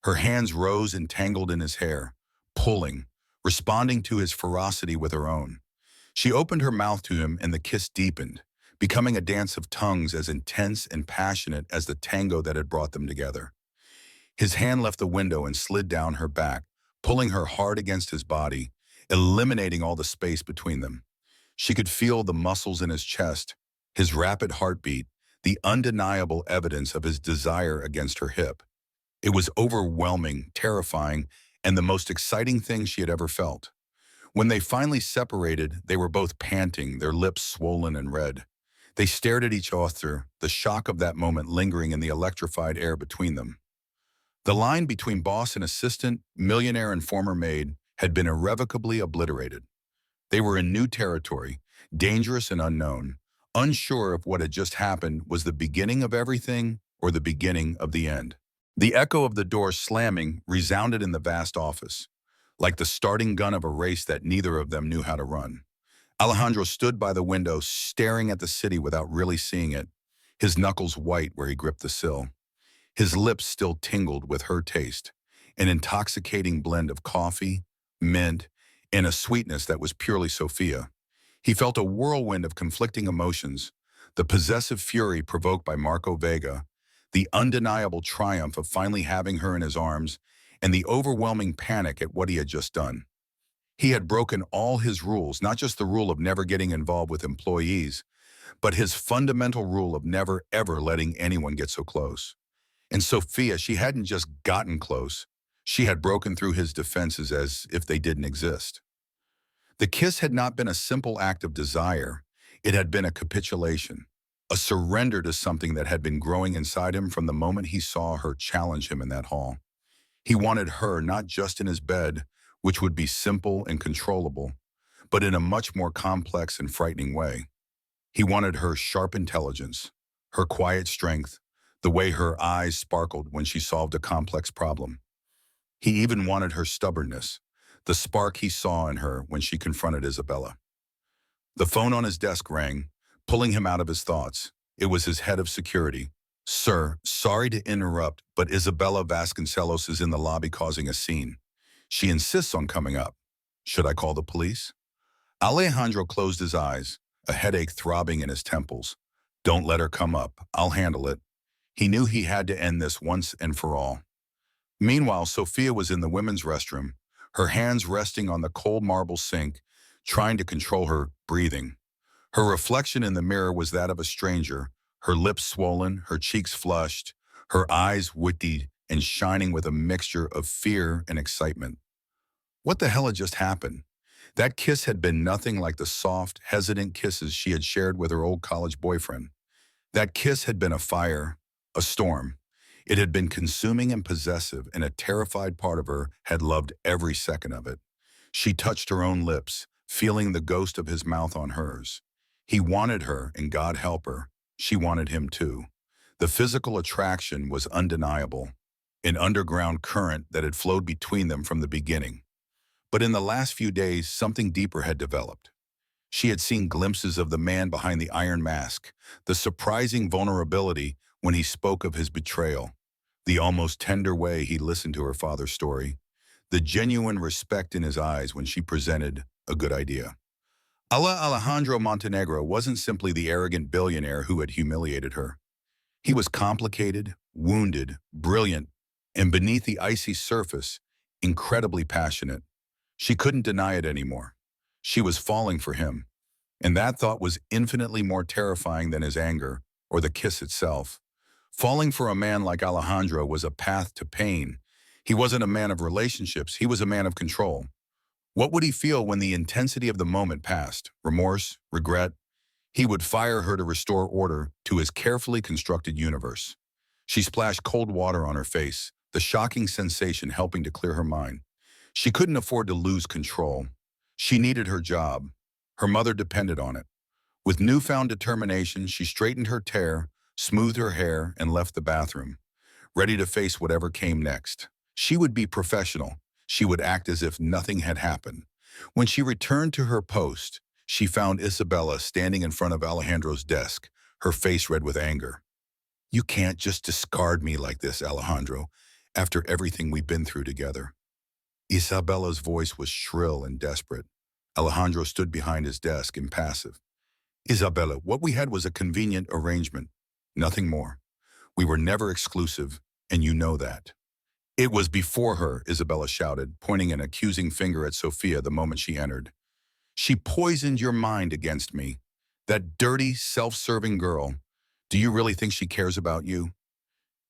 Her hands rose and tangled in his hair, pulling, responding to his ferocity with her own. She opened her mouth to him and the kiss deepened, becoming a dance of tongues as intense and passionate as the tango that had brought them together. His hand left the window and slid down her back, pulling her hard against his body, eliminating all the space between them. She could feel the muscles in his chest, his rapid heartbeat, the undeniable evidence of his desire against her hip. It was overwhelming, terrifying, and the most exciting thing she had ever felt. When they finally separated, they were both panting, their lips swollen and red. They stared at each other, the shock of that moment lingering in the electrified air between them. The line between boss and assistant, millionaire and former maid, had been irrevocably obliterated. They were in new territory, dangerous and unknown, unsure if what had just happened was the beginning of everything or the beginning of the end. The echo of the door slamming resounded in the vast office, like the starting gun of a race that neither of them knew how to run. Alejandro stood by the window, staring at the city without really seeing it, his knuckles white where he gripped the sill. His lips still tingled with her taste, an intoxicating blend of coffee, mint, and a sweetness that was purely Sophia. He felt a whirlwind of conflicting emotions, the possessive fury provoked by Marco Vega, the undeniable triumph of finally having her in his arms, and the overwhelming panic at what he had just done. He had broken all his rules, not just the rule of never getting involved with employees, but his fundamental rule of never ever letting anyone get so close. And Sophia, she hadn't just gotten close, she had broken through his defenses as if they didn't exist. The kiss had not been a simple act of desire, it had been a capitulation, a surrender to something that had been growing inside him from the moment he saw her challenge him in that hall. He wanted her not just in his bed, which would be simple and controllable, but in a much more complex and frightening way. He wanted her sharp intelligence, her quiet strength, the way her eyes sparkled when she solved a complex problem. He even wanted her stubbornness, the spark he saw in her when she confronted Isabella. The phone on his desk rang, pulling him out of his thoughts. It was his head of security. "Sir, sorry to interrupt, but Isabella Vasconcelos is in the lobby causing a scene. She insists on coming up. Should I call the police?" Alejandro closed his eyes, a headache throbbing in his temples. "Don't let her come up. I'll handle it." He knew he had to end this once and for all. Meanwhile, Sophia was in the women's restroom, her hands resting on the cold marble sink, trying to control her breathing. Her reflection in the mirror was that of a stranger, her lips swollen, her cheeks flushed, her eyes witty and shining with a mixture of fear and excitement. What the hell had just happened? That kiss had been nothing like the soft, hesitant kisses she had shared with her old college boyfriend. That kiss had been a fire, a storm. It had been consuming and possessive, and a terrified part of her had loved every second of it. She touched her own lips, feeling the ghost of his mouth on hers. He wanted her, and God help her, she wanted him too. The physical attraction was undeniable, an underground current that had flowed between them from the beginning. But in the last few days, something deeper had developed. She had seen glimpses of the man behind the iron mask, the surprising vulnerability when he spoke of his betrayal, the almost tender way he listened to her father's story, the genuine respect in his eyes when she presented a good idea. Alejandro Montenegro wasn't simply the arrogant billionaire who had humiliated her. He was complicated, wounded, brilliant, and beneath the icy surface, incredibly passionate. She couldn't deny it anymore. She was falling for him, and that thought was infinitely more terrifying than his anger or the kiss itself. Falling for a man like Alejandro was a path to pain. He wasn't a man of relationships, he was a man of control. What would he feel when the intensity of the moment passed? Remorse? Regret? He would fire her to restore order to his carefully constructed universe. She splashed cold water on her face, the shocking sensation helping to clear her mind. She couldn't afford to lose control. She needed her job. Her mother depended on it. With newfound determination, she straightened her hair, smoothed her hair, and left the bathroom, ready to face whatever came next. She would be professional. She would act as if nothing had happened. When she returned to her post, she found Isabella standing in front of Alejandro's desk, her face red with anger. "You can't just discard me like this, Alejandro, after everything we've been through together." Isabella's voice was shrill and desperate. Alejandro stood behind his desk, impassive. "Isabella, what we had was a convenient arrangement. Nothing more. We were never exclusive, and you know that." "It was before her," Isabella shouted, pointing an accusing finger at Sophia the moment she entered. "She poisoned your mind against me. That dirty, self-serving girl. Do you really think she cares about you?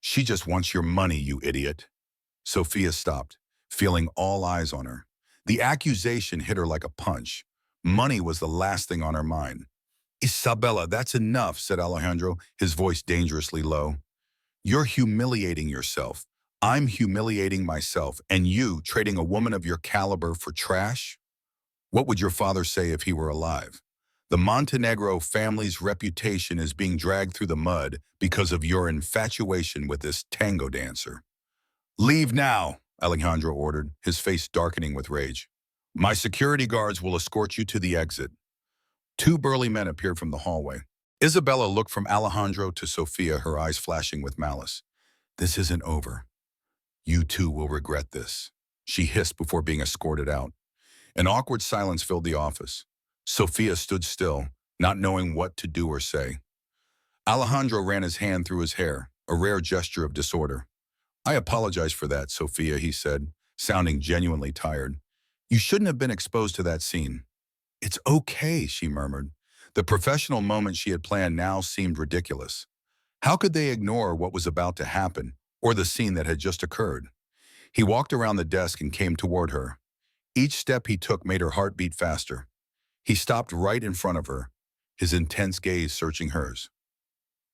She just wants your money, you idiot." Sophia stopped, feeling all eyes on her. The accusation hit her like a punch. Money was the last thing on her mind. "Isabella, that's enough," said Alejandro, his voice dangerously low. "You're humiliating yourself. I'm humiliating myself, and you trading a woman of your caliber for trash? What would your father say if he were alive? The Montenegro family's reputation is being dragged through the mud because of your infatuation with this tango dancer." "Leave now," Alejandro ordered, his face darkening with rage. "My security guards will escort you to the exit." Two burly men appeared from the hallway. Isabella looked from Alejandro to Sophia, her eyes flashing with malice. "This isn't over. You two will regret this," she hissed before being escorted out. An awkward silence filled the office. Sophia stood still, not knowing what to do or say. Alejandro ran his hand through his hair, a rare gesture of disorder. "I apologize for that, Sophia," he said, sounding genuinely tired. "You shouldn't have been exposed to that scene." "It's okay," she murmured. The professional moment she had planned now seemed ridiculous. How could they ignore what was about to happen, or the scene that had just occurred? He walked around the desk and came toward her. Each step he took made her heart beat faster. He stopped right in front of her, his intense gaze searching hers.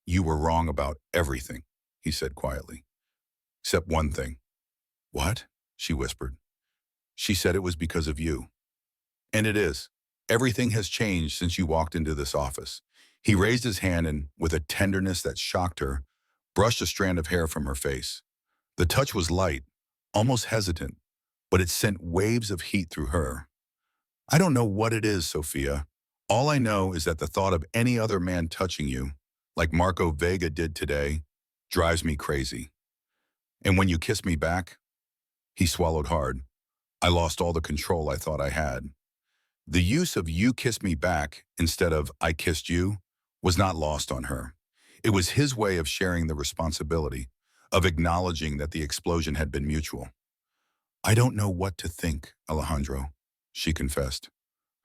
"You were wrong about everything," he said quietly. "Except one thing." "What?" she whispered. "She said it was because of you. And it is. Everything has changed since you walked into this office." He raised his hand and, with a tenderness that shocked her, brushed a strand of hair from her face. The touch was light, almost hesitant, but it sent waves of heat through her. "I don't know what it is, Sophia. All I know is that the thought of any other man touching you, like Marco Vega did today, drives me crazy. And when you kiss me back," he swallowed hard, "I lost all the control I thought I had." The use of "you kiss me back" instead of "I kissed you" was not lost on her. It was his way of sharing the responsibility, of acknowledging that the explosion had been mutual. "I don't know what to think, Alejandro," she confessed.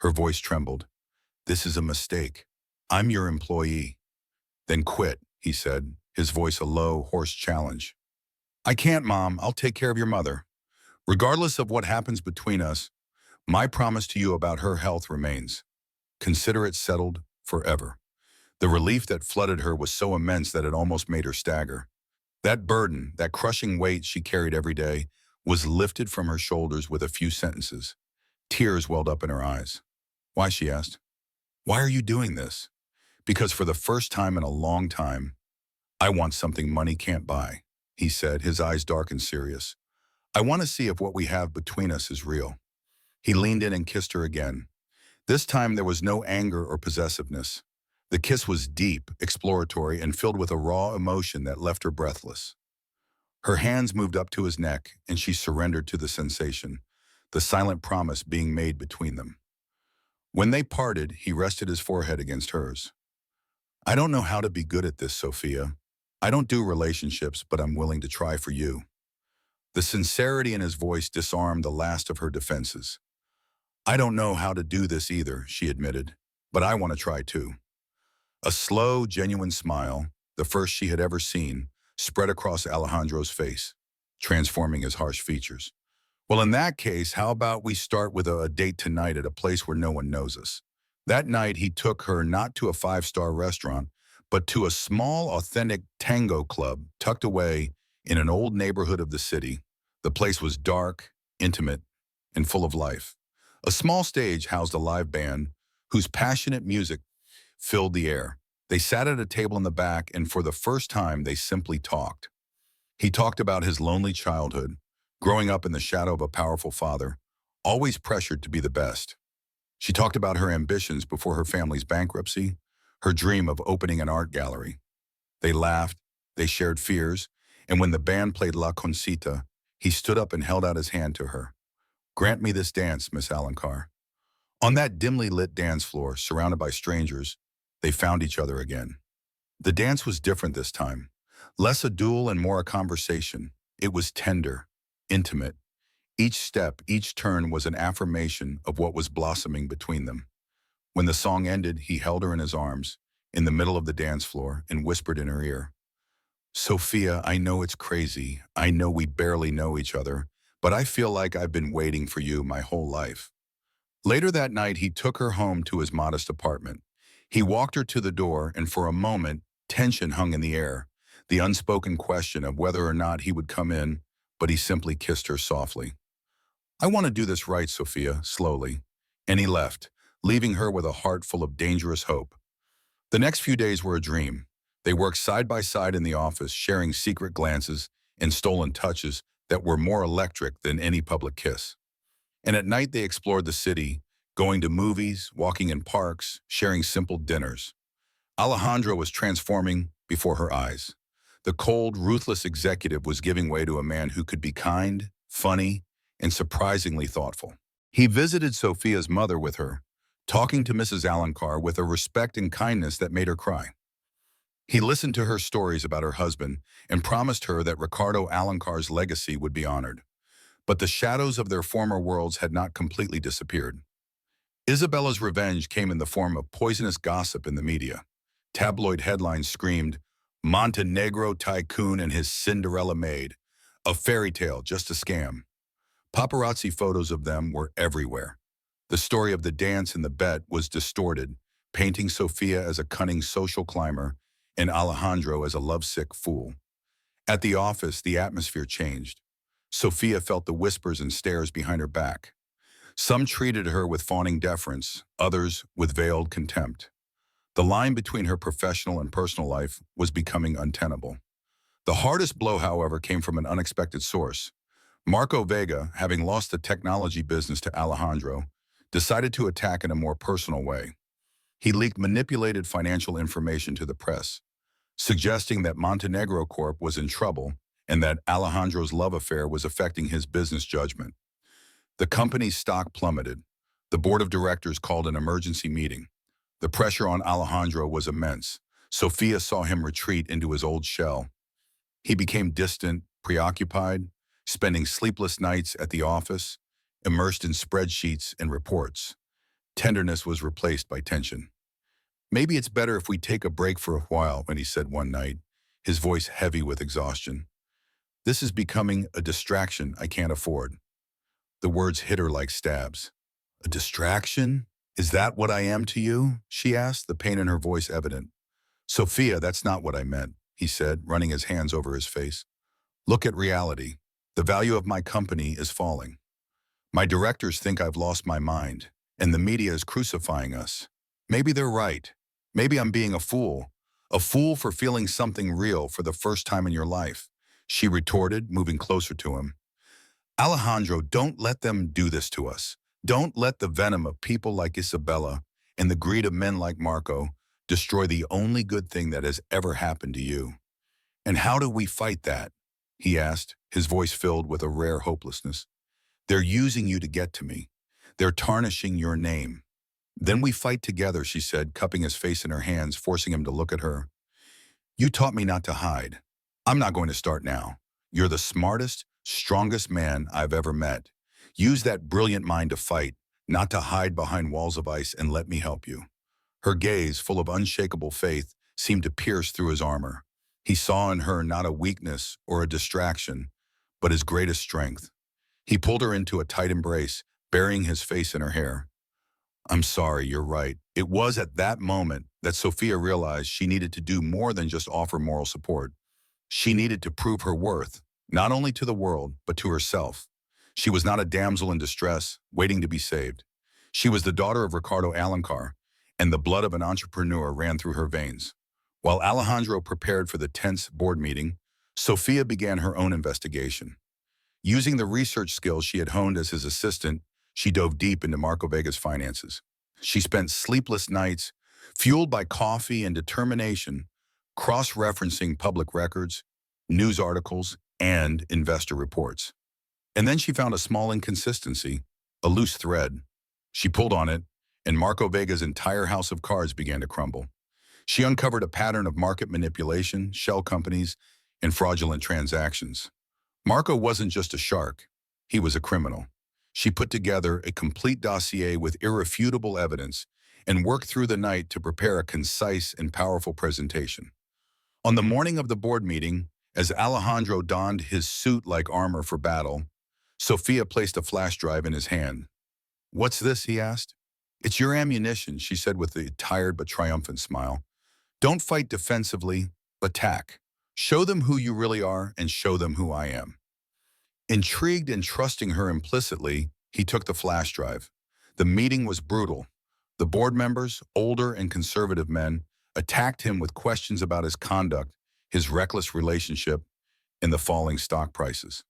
Her voice trembled. "This is a mistake. I'm your employee." "Then quit," he said, his voice a low, hoarse challenge. "I can't, Mom. I'll take care of your mother. Regardless of what happens between us, my promise to you about her health remains. Consider it settled forever." The relief that flooded her was so immense that it almost made her stagger. That burden, that crushing weight she carried every day, was lifted from her shoulders with a few sentences. Tears welled up in her eyes. "Why?" she asked. "Why are you doing this?" "Because for the first time in a long time, I want something money can't buy," he said, his eyes dark and serious. "I want to see if what we have between us is real." He leaned in and kissed her again. This time there was no anger or possessiveness. The kiss was deep, exploratory, and filled with a raw emotion that left her breathless. Her hands moved up to his neck, and she surrendered to the sensation, the silent promise being made between them. When they parted, he rested his forehead against hers. "I don't know how to be good at this, Sophia. I don't do relationships, but I'm willing to try for you." The sincerity in his voice disarmed the last of her defenses. "I don't know how to do this either," she admitted, "but I want to try too." A slow, genuine smile, the first she had ever seen, spread across Alejandro's face, transforming his harsh features. "Well, in that case, how about we start with a date tonight at a place where no one knows us?" That night, he took her not to a five-star restaurant, but to a small, authentic tango club tucked away in an old neighborhood of the city. The place was dark, intimate, and full of life. A small stage housed a live band whose passionate music filled the air. They sat at a table in the back, and for the first time, they simply talked. He talked about his lonely childhood, growing up in the shadow of a powerful father, always pressured to be the best. She talked about her ambitions before her family's bankruptcy, her dream of opening an art gallery. They laughed, they shared fears, and when the band played La Concita, he stood up and held out his hand to her. "Grant me this dance, Miss Alencar." On that dimly lit dance floor, surrounded by strangers, they found each other again. The dance was different this time. Less a duel and more a conversation. It was tender, intimate. Each step, each turn was an affirmation of what was blossoming between them. When the song ended, he held her in his arms, in the middle of the dance floor, and whispered in her ear, "Sophia, I know it's crazy. I know we barely know each other, but I feel like I've been waiting for you my whole life." Later that night, he took her home to his modest apartment. He walked her to the door, and for a moment, tension hung in the air, the unspoken question of whether or not he would come in, but he simply kissed her softly. "I want to do this right, Sophia," slowly. And he left, leaving her with a heart full of dangerous hope. The next few days were a dream. They worked side by side in the office, sharing secret glances and stolen touches that were more electric than any public kiss. And at night they explored the city, going to movies, walking in parks, sharing simple dinners. Alejandro was transforming before her eyes. The cold, ruthless executive was giving way to a man who could be kind, funny, and surprisingly thoughtful. He visited Sophia's mother with her, talking to Mrs. Alencar with a respect and kindness that made her cry. He listened to her stories about her husband and promised her that Ricardo Alencar's legacy would be honored. But the shadows of their former worlds had not completely disappeared. Isabella's revenge came in the form of poisonous gossip in the media. Tabloid headlines screamed, "Montenegro tycoon and his Cinderella maid. A fairy tale, just a scam." Paparazzi photos of them were everywhere. The story of the dance and the bet was distorted, painting Sofia as a cunning social climber and Alejandro as a lovesick fool. At the office, the atmosphere changed. Sofia felt the whispers and stares behind her back. Some treated her with fawning deference, others with veiled contempt. The line between her professional and personal life was becoming untenable. The hardest blow, however, came from an unexpected source. Marco Vega, having lost the technology business to Alejandro, decided to attack in a more personal way. He leaked manipulated financial information to the press, suggesting that Montenegro Corp was in trouble and that Alejandro's love affair was affecting his business judgment. The company's stock plummeted. The board of directors called an emergency meeting. The pressure on Alejandro was immense. Sofia saw him retreat into his old shell. He became distant, preoccupied, spending sleepless nights at the office, immersed in spreadsheets and reports. Tenderness was replaced by tension. "Maybe it's better if we take a break for a while," when he said one night, his voice heavy with exhaustion. "This is becoming a distraction I can't afford." The words hit her like stabs. "A distraction? Is that what I am to you?" she asked, the pain in her voice evident. "Sophia, that's not what I meant," he said, running his hands over his face. "Look at reality. The value of my company is falling. My directors think I've lost my mind, and the media is crucifying us. Maybe they're right. Maybe I'm being a fool for feeling something real for the first time in your life," she retorted, moving closer to him. "Alejandro, don't let them do this to us. Don't let the venom of people like Isabella and the greed of men like Marco destroy the only good thing that has ever happened to you." "And how do we fight that?" he asked, his voice filled with a rare hopelessness. "They're using you to get to me. They're tarnishing your name." "Then we fight together," she said, cupping his face in her hands, forcing him to look at her. "You taught me not to hide. I'm not going to start now. You're the smartest, strongest man I've ever met. Use that brilliant mind to fight, not to hide behind walls of ice, and let me help you." Her gaze, full of unshakable faith, seemed to pierce through his armor. He saw in her not a weakness or a distraction, but his greatest strength. He pulled her into a tight embrace, burying his face in her hair. "I'm sorry, you're right." It was at that moment that Sophia realized she needed to do more than just offer moral support. She needed to prove her worth, not only to the world, but to herself. She was not a damsel in distress, waiting to be saved. She was the daughter of Ricardo Alencar, and the blood of an entrepreneur ran through her veins. While Alejandro prepared for the tense board meeting, Sofia began her own investigation. Using the research skills she had honed as his assistant, she dove deep into Marco Vega's finances. She spent sleepless nights, fueled by coffee and determination, cross-referencing public records, news articles, and investor reports. And then she found a small inconsistency, a loose thread. She pulled on it, and Marco Vega's entire house of cards began to crumble. She uncovered a pattern of market manipulation, shell companies, and fraudulent transactions. Marco wasn't just a shark, he was a criminal. She put together a complete dossier with irrefutable evidence and worked through the night to prepare a concise and powerful presentation. On the morning of the board meeting, as Alejandro donned his suit like armor for battle, Sofia placed a flash drive in his hand. "What's this?" he asked. "It's your ammunition," she said with a tired but triumphant smile. "Don't fight defensively, attack. Show them who you really are and show them who I am." Intrigued and trusting her implicitly, he took the flash drive. The meeting was brutal. The board members, older and conservative men, attacked him with questions about his conduct, his reckless relationship, and the falling stock prices.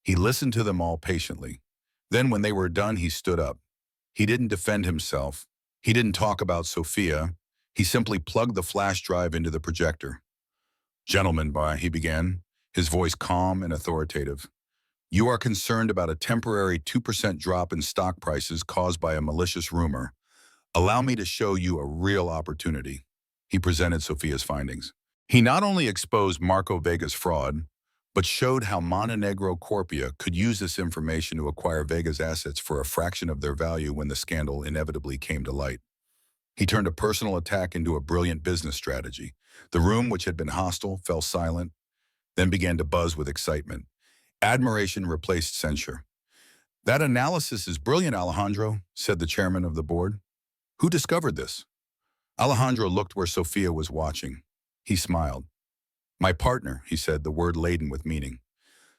He listened to them all patiently. Then when they were done, he stood up. He didn't defend himself. He didn't talk about Sophia. He simply plugged the flash drive into the projector. "Gentlemen," he began, his voice calm and authoritative. "You are concerned about a temporary 2% drop in stock prices caused by a malicious rumor. Allow me to show you a real opportunity." He presented Sophia's findings. He not only exposed Marco Vega's fraud, but showed how Montenegro Corpia could use this information to acquire Vega's assets for a fraction of their value when the scandal inevitably came to light. He turned a personal attack into a brilliant business strategy. The room, which had been hostile, fell silent, then began to buzz with excitement. Admiration replaced censure. "That analysis is brilliant, Alejandro," said the chairman of the board. "Who discovered this?" Alejandro looked where Sofia was watching. He smiled. "My partner," he said, the word laden with meaning.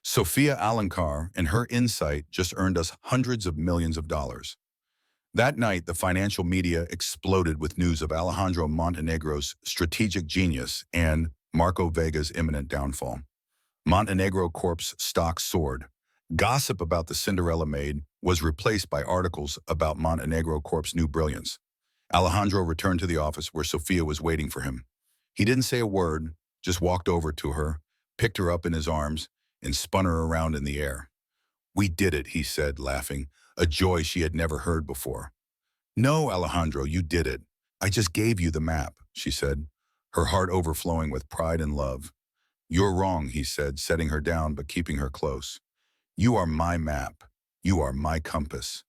"Sofia Alencar and her insight just earned us hundreds of millions of dollars." That night, the financial media exploded with news of Alejandro Montenegro's strategic genius and Marco Vega's imminent downfall. Montenegro Corp's stock soared. Gossip about the Cinderella maid was replaced by articles about Montenegro Corp's new brilliance. Alejandro returned to the office where Sofia was waiting for him. He didn't say a word, just walked over to her, picked her up in his arms, and spun her around in the air. "We did it," he said, laughing, a joy she had never heard before. "No, Alejandro, you did it. I just gave you the map," she said, her heart overflowing with pride and love. "You're wrong," he said, setting her down but keeping her close. "You are my map. You are my compass."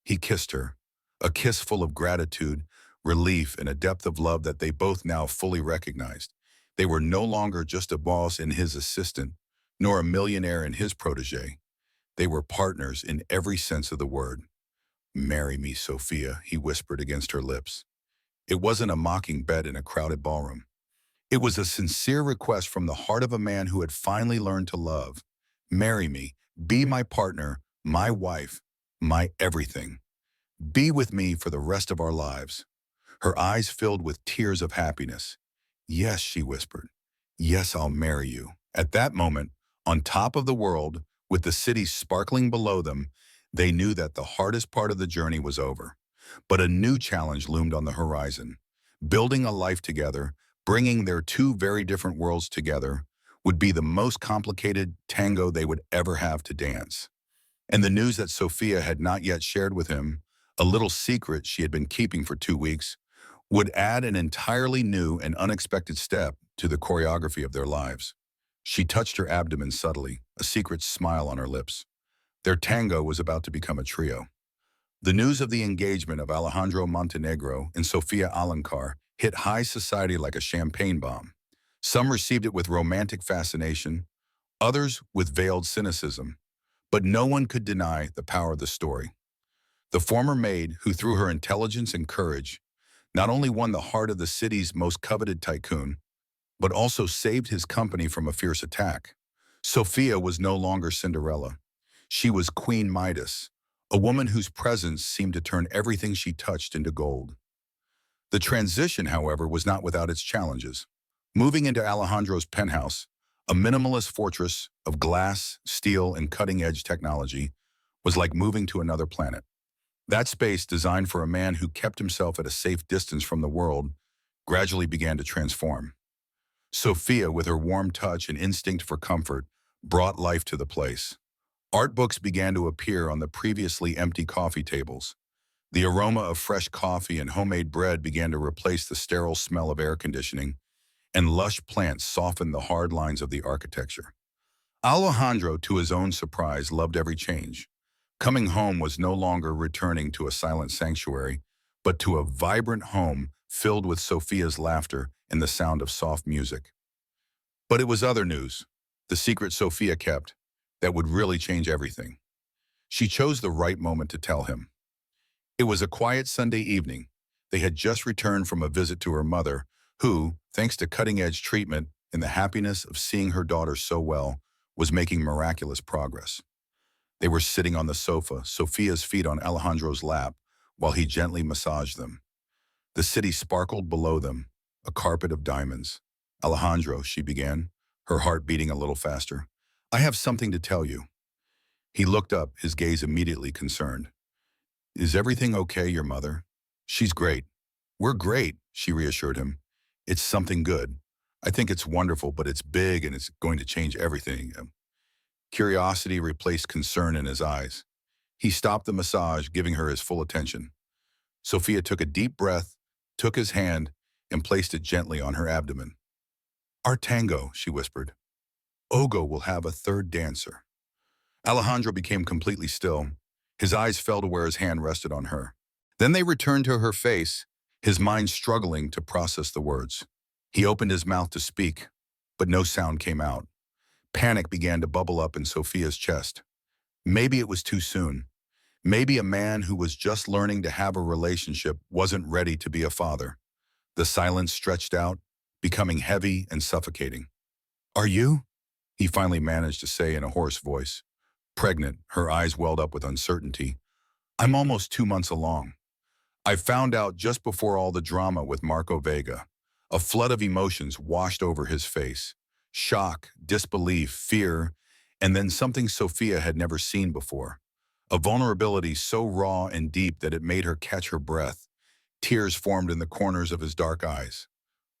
He kissed her, a kiss full of gratitude, relief, and a depth of love that they both now fully recognized. They were no longer just a boss and his assistant, nor a millionaire and his protege. They were partners in every sense of the word. "Marry me, Sophia," he whispered against her lips. It wasn't a mocking bet in a crowded ballroom. It was a sincere request from the heart of a man who had finally learned to love. "Marry me, be my partner, my wife, my everything. Be with me for the rest of our lives." Her eyes filled with tears of happiness. "Yes," she whispered. "Yes, I'll marry you." At that moment, on top of the world, with the city sparkling below them, they knew that the hardest part of the journey was over. But a new challenge loomed on the horizon. Building a life together, bringing their two very different worlds together, would be the most complicated tango they would ever have to dance. And the news that Sophia had not yet shared with him, a little secret she had been keeping for 2 weeks, would add an entirely new and unexpected step to the choreography of their lives. She touched her abdomen subtly, a secret smile on her lips. Their tango was about to become a trio. The news of the engagement of Alejandro Montenegro and Sofia Alencar hit high society like a champagne bomb. Some received it with romantic fascination, others with veiled cynicism, but no one could deny the power of the story. The former maid, who through her intelligence and courage not only won the heart of the city's most coveted tycoon, but also saved his company from a fierce attack. Sophia was no longer Cinderella. She was Queen Midas, a woman whose presence seemed to turn everything she touched into gold. The transition, however, was not without its challenges. Moving into Alejandro's penthouse, a minimalist fortress of glass, steel, and cutting-edge technology, was like moving to another planet. That space, designed for a man who kept himself at a safe distance from the world, gradually began to transform. Sophia, with her warm touch and instinct for comfort, brought life to the place. Art books began to appear on the previously empty coffee tables. The aroma of fresh coffee and homemade bread began to replace the sterile smell of air conditioning, and lush plants softened the hard lines of the architecture. Alejandro, to his own surprise, loved every change. Coming home was no longer returning to a silent sanctuary, but to a vibrant home filled with Sophia's laughter and the sound of soft music. But it was other news, the secret Sophia kept, that would really change everything. She chose the right moment to tell him. It was a quiet Sunday evening. They had just returned from a visit to her mother, who, thanks to cutting-edge treatment and the happiness of seeing her daughter so well, was making miraculous progress. They were sitting on the sofa, Sophia's feet on Alejandro's lap, while he gently massaged them. The city sparkled below them, a carpet of diamonds. "Alejandro," she began, her heart beating a little faster, "I have something to tell you." He looked up, his gaze immediately concerned. "Is everything okay, your mother?" "She's great." "We're great," she reassured him. "It's something good. I think it's wonderful, but it's big and it's going to change everything." Curiosity replaced concern in his eyes. He stopped the massage, giving her his full attention. Sophia took a deep breath, took his hand, and placed it gently on her abdomen. "Our tango," she whispered. "Ogo will have a third dancer." Alejandro became completely still. His eyes fell to where his hand rested on her. Then they returned to her face, his mind struggling to process the words. He opened his mouth to speak, but no sound came out. Panic began to bubble up in Sophia's chest. Maybe it was too soon. Maybe a man who was just learning to have a relationship wasn't ready to be a father. The silence stretched out, becoming heavy and suffocating. "Are you?" he finally managed to say in a hoarse voice. Pregnant, her eyes welled up with uncertainty. "I'm almost 2 months along. I found out just before all the drama with Marco Vega." A flood of emotions washed over his face. Shock, disbelief, fear, and then something Sophia had never seen before. A vulnerability so raw and deep that it made her catch her breath. Tears formed in the corners of his dark eyes.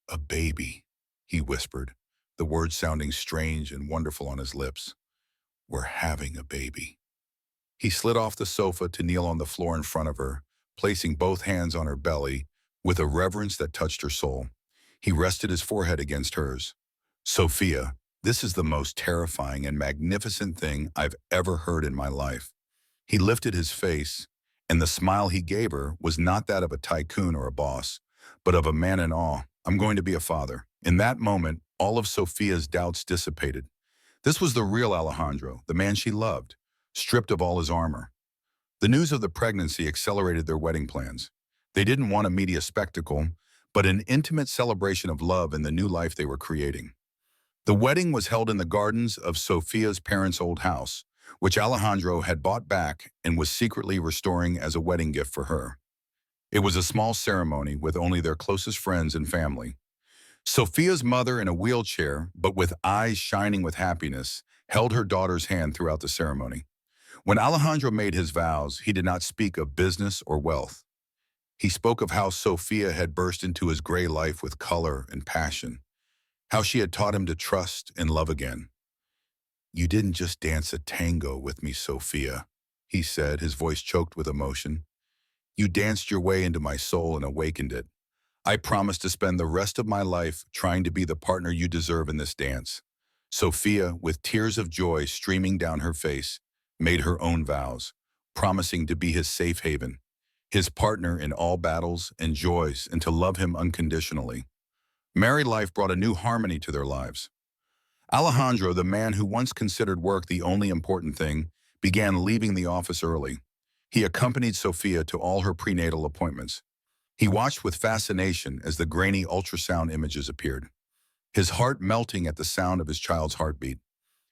"A baby," he whispered, the words sounding strange and wonderful on his lips. "We're having a baby." He slid off the sofa to kneel on the floor in front of her, placing both hands on her belly with a reverence that touched her soul. He rested his forehead against hers. "Sophia, this is the most terrifying and magnificent thing I've ever heard in my life." He lifted his face, and the smile he gave her was not that of a tycoon or a boss, but of a man in awe. "I'm going to be a father." In that moment, all of Sophia's doubts dissipated. This was the real Alejandro, the man she loved, stripped of all his armor. The news of the pregnancy accelerated their wedding plans. They didn't want a media spectacle, but an intimate celebration of love and the new life they were creating. The wedding was held in the gardens of Sophia's parents' old house, which Alejandro had bought back and was secretly restoring as a wedding gift for her. It was a small ceremony with only their closest friends and family. Sophia's mother, in a wheelchair, but with eyes shining with happiness, held her daughter's hand throughout the ceremony. When Alejandro made his vows, he did not speak of business or wealth. He spoke of how Sophia had burst into his gray life with color and passion, how she had taught him to trust and love again. "You didn't just dance a tango with me, Sophia," he said, his voice choked with emotion. "You danced your way into my soul and awakened it. I promise to spend the rest of my life trying to be the partner you deserve in this dance." Sophia, with tears of joy streaming down her face, made her own vows, promising to be his safe haven, his partner in all battles and joys, and to love him unconditionally. Married life brought a new harmony to their lives. Alejandro, the man who once considered work the only important thing, began leaving the office early. He accompanied Sophia to all her prenatal appointments. He watched with fascination as the grainy ultrasound images appeared. his heart melting at the sound of his child's heartbeat.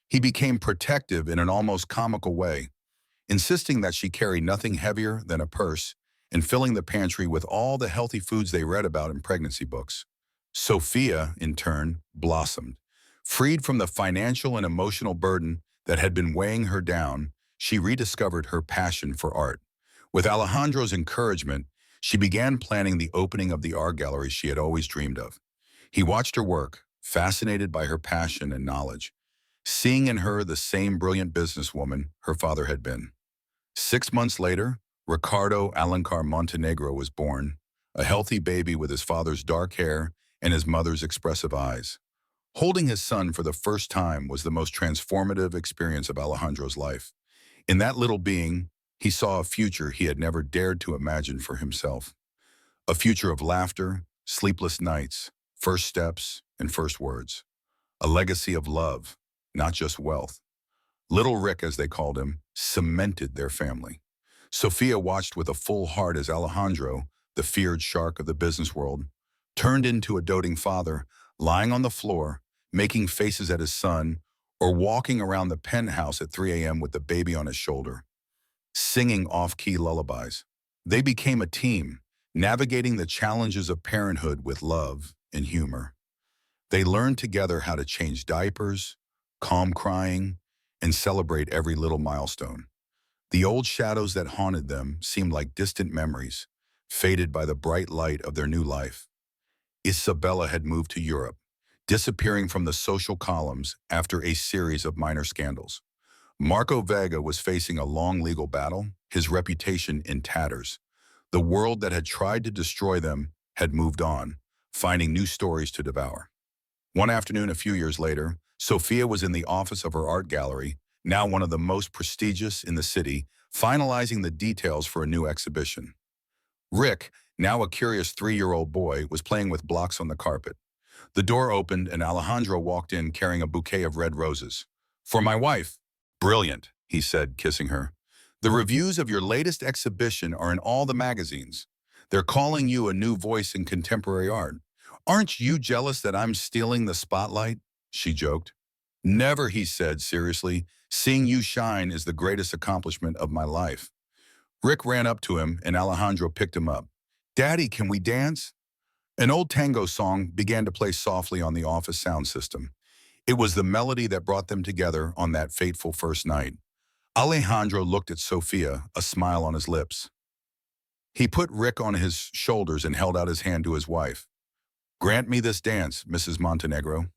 He became protective in an almost comical way, insisting that she carry nothing heavier than a purse and filling the pantry with all the healthy foods they read about in pregnancy books. Sophia, in turn, blossomed. Freed from the financial and emotional burden that had been weighing her down, she rediscovered her passion for art. With Alejandro's encouragement, she began planning the opening of the art gallery she had always dreamed of. He watched her work, fascinated by her passion and knowledge, seeing in her the same brilliant businesswoman her father had been. 6 months later, Ricardo Alencar Montenegro was born, a healthy baby with his father's dark hair and his mother's expressive eyes. Holding his son for the first time was the most transformative experience of Alejandro's life. In that little being, he saw a future he had never dared to imagine for himself. A future of laughter, sleepless nights, first steps, and first words. A legacy of love, not just wealth. Little Rick, as they called him, cemented their family. Sophia watched with a full heart as Alejandro, the feared shark of the business world, turned into a doting father, lying on the floor, making faces at his son, or walking around the penthouse at 3 a.m. with the baby on his shoulder, singing off-key lullabies. They became a team, navigating the challenges of parenthood with love and humor. They learned together how to change diapers, calm crying, and celebrate every little milestone. The old shadows that haunted them seemed like distant memories, faded by the bright light of their new life. Isabella had moved to Europe, disappearing from the social columns after a series of minor scandals. Marco Vega was facing a long legal battle, his reputation in tatters. The world that had tried to destroy them had moved on, finding new stories to devour. One afternoon a few years later, Sophia was in the office of her art gallery, now one of the most prestigious in the city, finalizing the details for a new exhibition. Rick, now a curious 3-year-old boy, was playing with blocks on the carpet. The door opened and Alejandro walked in carrying a bouquet of red roses. "For my wife." "Brilliant," he said, kissing her. "The reviews of your latest exhibition are in all the magazines. They're calling you a new voice in contemporary art. Aren't you jealous that I'm stealing the spotlight?" She joked. "Never," he said seriously. "Seeing you shine is the greatest accomplishment of my life." Rick ran up to him and Alejandro picked him up. "Daddy, can we dance?" An old tango song began to play softly on the office sound system. It was the melody that brought them together on that fateful first night. Alejandro looked at Sophia, a smile on his lips. He put Rick on his shoulders and held out his hand to his wife. "Grant me this dance, Mrs. Montenegro."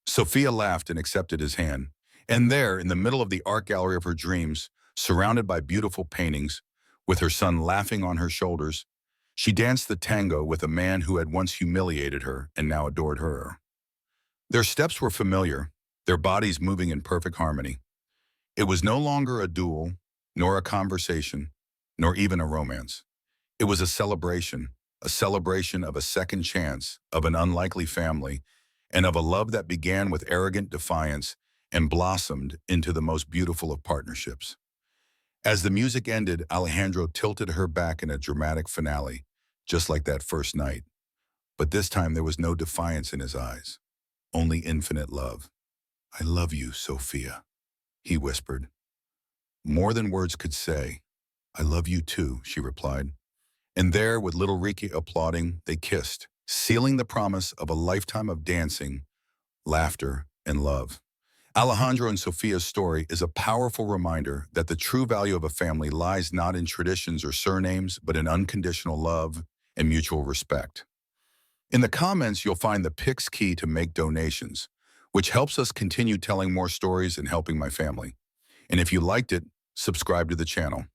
Sophia laughed and accepted his hand. And there, in the middle of the art gallery of her dreams, surrounded by beautiful paintings, with her son laughing on her shoulders, she danced the tango with a man who had once humiliated her and now adored her. Their steps were familiar, their bodies moving in perfect harmony. It was no longer a duel, nor a conversation, nor even a romance. It was a celebration of a second chance, of an unlikely family, and of a love that began with arrogant defiance and blossomed into the most beautiful of partnerships. As the music ended, Alejandro tilted her back in a dramatic finale, just like that first night. But this time there was no defiance in his eyes, only infinite love. "I love you, Sophia," he whispered. More than words could say. "I love you too," she replied. And there, with little Ricky applauding, they kissed, sealing the promise of a lifetime of dancing, laughter, and love. Alejandro and Sophia's story is a powerful reminder that the true value of a family lies not in traditions or surnames, but in unconditional love and mutual respect. In the comments, you'll find the Pix key to make donations, which helps us continue telling more stories and helping my family. And if you liked it, subscribe to the channel.